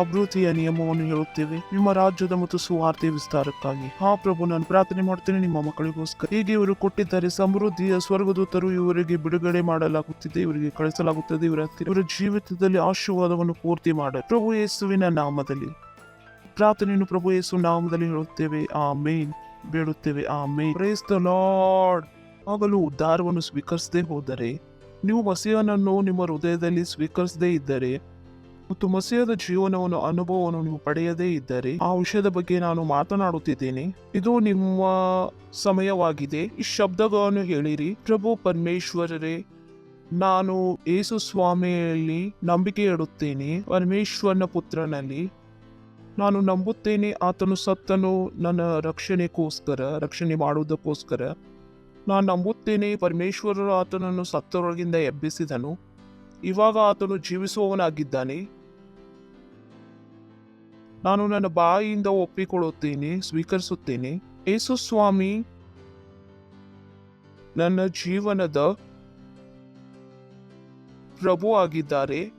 ಅಭಿವೃದ್ಧಿಯ ನಿಯಮವನ್ನು ಹೇಳುತ್ತೇವೆ ನಿಮ್ಮ ರಾಜ್ಯದ ಮತ್ತು ಸುವಾರ್ತೆಯ ವಿಸ್ತಾರಕ್ಕಾಗಿ. ಪ್ರಭು, ನಾನು ಪ್ರಾರ್ಥನೆ ಮಾಡ್ತೇನೆ ನಿಮ್ಮ ಮಕ್ಕಳಿಗೋಸ್ಕರ. ಹೀಗೆ ಇವರು ಕೊಟ್ಟಿದ್ದಾರೆ ಸಮೃದ್ಧಿಯ ಸ್ವರ್ಗದೂತರು ಇವರಿಗೆ ಬಿಡುಗಡೆ ಮಾಡಲಾಗುತ್ತಿದೆ, ಇವರಿಗೆ ಕಳಿಸಲಾಗುತ್ತದೆ. ಇವರ ಜೀವಿತದಲ್ಲಿ ಆಶೀರ್ವಾದವನ್ನು ಪೂರ್ತಿ ಮಾಡ ಪ್ರಭು ಯೇಸುವಿನ ನಾಮದಲ್ಲಿ ಪ್ರಾರ್ಥನೆಯನ್ನು ಪ್ರಭು ಯೇಸು ನಾಮದಲ್ಲಿ ಹೇಳುತ್ತೇವೆ. ಆಮೇನ್. ಬೇಡುತ್ತೇವೆ. ಆಮೇನ್. Praise the lord. ಆಗಲೂ ಉದ್ಧಾರವನ್ನು ಸ್ವೀಕರಿಸದೇ ಹೋದರೆ, ನೀವು ಮಸೀಹನನ್ನು ನಿಮ್ಮ ಹೃದಯದಲ್ಲಿ ಸ್ವೀಕರಿಸದೇ ಇದ್ದರೆ ಮತ್ತು ಮಸೀಹದ ಜೀವನವನ್ನು ಅನುಭವವನ್ನು ನೀವು ಪಡೆಯದೇ ಇದ್ದರೆ, ಆ ವಿಷಯದ ಬಗ್ಗೆ ನಾನು ಮಾತನಾಡುತ್ತಿದ್ದೇನೆ. ಇದು ನಿಮ್ಮ ಸಮಯವಾಗಿದೆ. ಈ ಶಬ್ದಗಳನ್ನು ಹೇಳಿರಿ. ಪ್ರಭು ಪರಮೇಶ್ವರರೇ, ನಾನು ಯೇಸು ಸ್ವಾಮಿಯಲ್ಲಿ ನಂಬಿಕೆ ಇಡುತ್ತೇನೆ. ಪರಮೇಶ್ವರನ ಪುತ್ರನಲ್ಲಿ ನಾನು ನಂಬುತ್ತೇನೆ. ಆತನು ಸತ್ತನು ನನ್ನ ರಕ್ಷಣೆ ಮಾಡುವುದಕ್ಕೋಸ್ಕರ. ನಾನು ನಂಬುತ್ತೇನೆ ಪರಮೇಶ್ವರರು ಆತನನ್ನು ಸತ್ತವರೊಳಗಿಂದ ಎಬ್ಬಿಸಿದನು. ಇವಾಗ ಆತನು ಜೀವಿಸುವವನಾಗಿದ್ದಾನೆ. ನಾನು ನನ್ನ ಬಾಯಿಯಿಂದ ಒಪ್ಪಿಕೊಳ್ಳುತ್ತೇನೆ, ಸ್ವೀಕರಿಸುತ್ತೇನೆ. ಯೇಸು ಸ್ವಾಮಿ ನನ್ನ ಜೀವನದ ಪ್ರಭು ಆಗಿದ್ದಾರೆ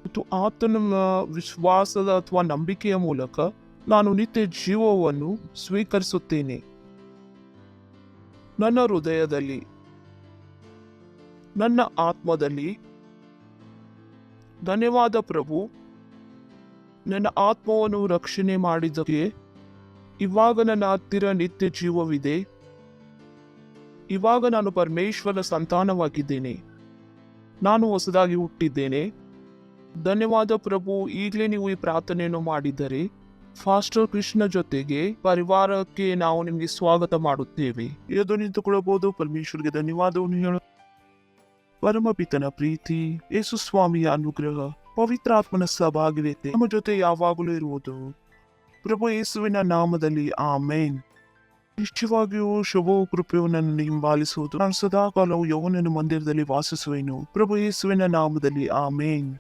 ಮತ್ತು ಆತನ ವಿಶ್ವಾಸದ ಅಥವಾ ನಂಬಿಕೆಯ ಮೂಲಕ ನಾನು ನಿತ್ಯ ಜೀವವನ್ನು ಸ್ವೀಕರಿಸುತ್ತೇನೆ. ನನ್ನ ಹೃದಯದಲ್ಲಿ, ನನ್ನ ಆತ್ಮದಲ್ಲಿ. ಧನ್ಯವಾದ ಪ್ರಭು, ನನ್ನ ಆತ್ಮವನ್ನು ರಕ್ಷಣೆ ಮಾಡಿದ್ದಕ್ಕೆ. ಇವಾಗ ನನ್ನ ಹತ್ತಿರ ನಿತ್ಯ ಜೀವವಿದೆ. ಇವಾಗ ನಾನು ಪರಮೇಶ್ವರನ ಸಂತಾನವಾಗಿದ್ದೇನೆ. ನಾನು ಹೊಸದಾಗಿ ಹುಟ್ಟಿದ್ದೇನೆ. ಧನ್ಯವಾದ ಪ್ರಭು. ಈಗಲೇ ನೀವು ಈ ಪ್ರಾರ್ಥನೆಯನ್ನು ಮಾಡಿದರೆ ಫಾಸ್ಟರ್ ಕೃಷ್ಣ ಜೊತೆಗೆ ಪರಿವಾರಕ್ಕೆ ನಾವು ನಿಮಗೆ ಸ್ವಾಗತ ಮಾಡುತ್ತೇವೆ. ಎದ್ದು ನಿಂತುಕೊಳ್ಳಬಹುದು. ಪರಮೇಶ್ವರಿಗೆ ಧನ್ಯವಾದವನ್ನು ಹೇಳ. ಪರಮಪಿತನ ಪ್ರೀತಿ, ಯೇಸು ಸ್ವಾಮಿಯ ಅನುಗ್ರಹ, ಪವಿತ್ರಾತ್ಮನ ಸಹಭಾಗಿತ್ವ ನಮ್ಮ ಜೊತೆ ಯಾವಾಗಲೂ ಇರುವುದು. ಪ್ರಭು ಯೇಸುವಿನ ನಾಮದಲ್ಲಿ ಆಮೇನ್. ನಿಶ್ಚಯವಾಗಿಯೂ ಶುಭವು ಕೃಪೆಯು ನನ್ನನ್ನು ಹಿಂಬಾಲಿಸುವುದು. ನಾನು ಸದಾಕಾಲವು ಯೆಹೋವನ ಮಂದಿರದಲ್ಲಿ ವಾಸಿಸುವೆನು. ಪ್ರಭು ಯೇಸುವಿನ ನಾಮದಲ್ಲಿ ಆಮೇನ್.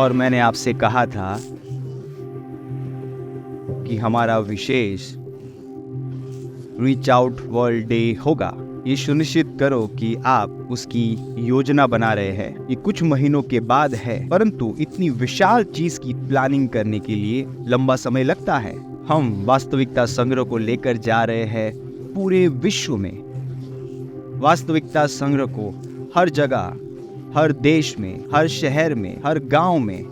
और मैंने आपसे कहा था कि हमारा विशेष रीच आउट वर्ल्ड डे होगा। ये सुनिश्चित करो कि आप उसकी योजना बना रहे हैं। ये कुछ महीनों के बाद है, परंतु इतनी विशाल चीज की प्लानिंग करने के लिए लंबा समय लगता है। हम वास्तविकता संग्रह को लेकर जा रहे हैं पूरे विश्व में। वास्तविकता संग्रह को हर जगह, हर देश में, हर शहर में, हर गांव में,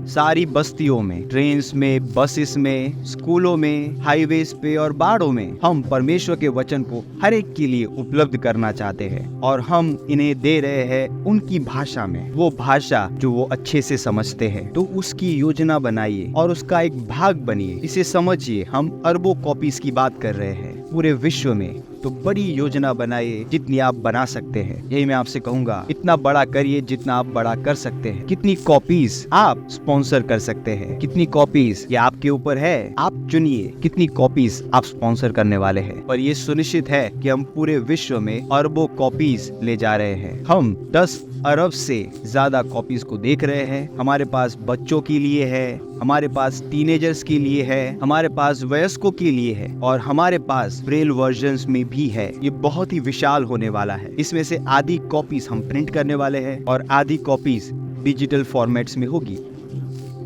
सारी बस्तियों में, ट्रेन्स में, बसेस में, स्कूलों में, हाईवेज पे और बाड़ों में हम परमेश्वर के वचन को हर एक के लिए उपलब्ध करना चाहते हैं। और हम इन्हें दे रहे हैं उनकी भाषा में, वो भाषा जो वो अच्छे से समझते हैं। तो उसकी योजना बनाइए और उसका एक भाग बनिए। इसे समझिए, हम अरबों कॉपीज की बात कर रहे हैं पूरे विश्व में। तो बड़ी योजना बनाइए जितनी आप बना सकते हैं। यही मैं आपसे कहूंगा, इतना बड़ा करिए जितना आप बड़ा कर सकते हैं। कितनी कॉपीज आप स्पॉन्सर कर सकते हैं, कितनी कॉपीज ये आपके ऊपर है। आप चुनिए कितनी कॉपीज आप स्पॉन्सर करने वाले हैं। और ये सुनिश्चित है कि हम पूरे विश्व में अरबों कॉपीज ले जा रहे हैं। हम 10 अरब से ज्यादा कॉपीज को देख रहे हैं। हमारे पास बच्चों के लिए है, हमारे पास टीनेजर्स के लिए है, हमारे पास वयस्कों के लिए है और हमारे पास ब्रेल वर्जन्स में भी है। ये बहुत ही विशाल होने वाला है। इसमें से आधी कॉपीज हम प्रिंट करने वाले हैं और आधी कॉपीज डिजिटल फॉर्मेट्स में होगी।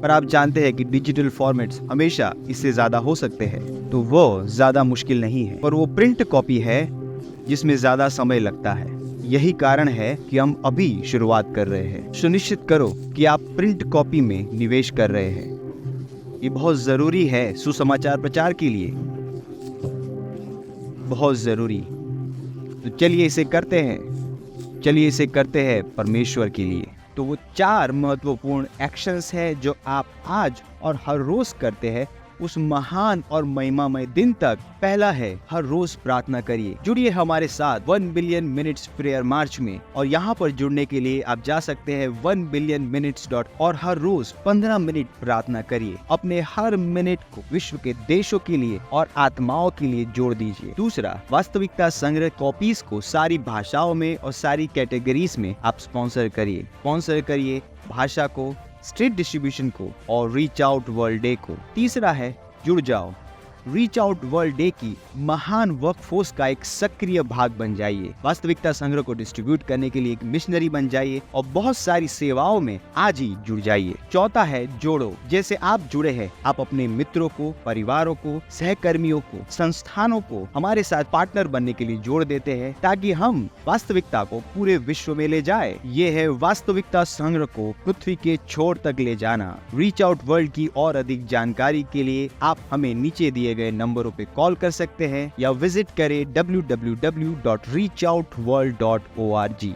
पर आप जानते हैं कि डिजिटल फॉर्मेट्स हमेशा इससे ज्यादा हो सकते हैं, तो वो ज्यादा मुश्किल नहीं है। पर वो प्रिंट कॉपी है जिसमें ज्यादा समय लगता है। यही कारण है कि हम अभी शुरुआत कर रहे हैं। सुनिश्चित करो कि आप प्रिंट कॉपी में निवेश कर रहे हैं। ये बहुत जरूरी है सुसमाचार प्रचार के लिए, बहुत जरूरी। तो चलिए इसे करते हैं, चलिए इसे करते हैं परमेश्वर के लिए। तो वो 4 महत्वपूर्ण एक्शंस है जो आप आज और हर रोज करते हैं उस महान और महिमामय दिन तक। पहला है, हर रोज प्रार्थना करिए। जुड़िए हमारे साथ 1 बिलियन मिनट्स प्रेयर मार्च में। और यहाँ पर जुड़ने के लिए आप जा सकते हैं 1billionminutes. और हर रोज 15 मिनट प्रार्थना करिए। अपने हर मिनट को विश्व के देशों के लिए और आत्माओं के लिए जोड़ दीजिए। दूसरा, वास्तविकता संग्रह कॉपीज को सारी भाषाओं में और सारी कैटेगरीज में आप स्पॉन्सर करिए। स्पॉन्सर करिए भाषा को, स्ट्रीट डिस्ट्रीब्यूशन को और रीच आउट वर्ल्ड डे को। तीसरा है, जुड़ जाओ। रीच आउट वर्ल्ड डे की महान वर्कफोर्स का एक सक्रिय भाग बन जाइए। वास्तविकता संग्रह को डिस्ट्रीब्यूट करने के लिए एक मिशनरी बन जाइए और बहुत सारी सेवाओं में आज ही जुड़ जाइए। चौथा है, जोड़ो। जैसे आप जुड़े हैं, आप अपने मित्रों को, परिवारों को, सहकर्मियों को, संस्थानों को हमारे साथ पार्टनर बनने के लिए जोड़ देते हैं ताकि हम वास्तविकता को पूरे विश्व में ले जाए। ये है वास्तविकता संग्रह को पृथ्वी के छोर तक ले जाना। रीच आउट वर्ल्ड की और अधिक जानकारी के लिए आप हमें नीचे दिए गए नंबरों पे कॉल कर सकते हैं या विजिट करें www.reachoutworld.org।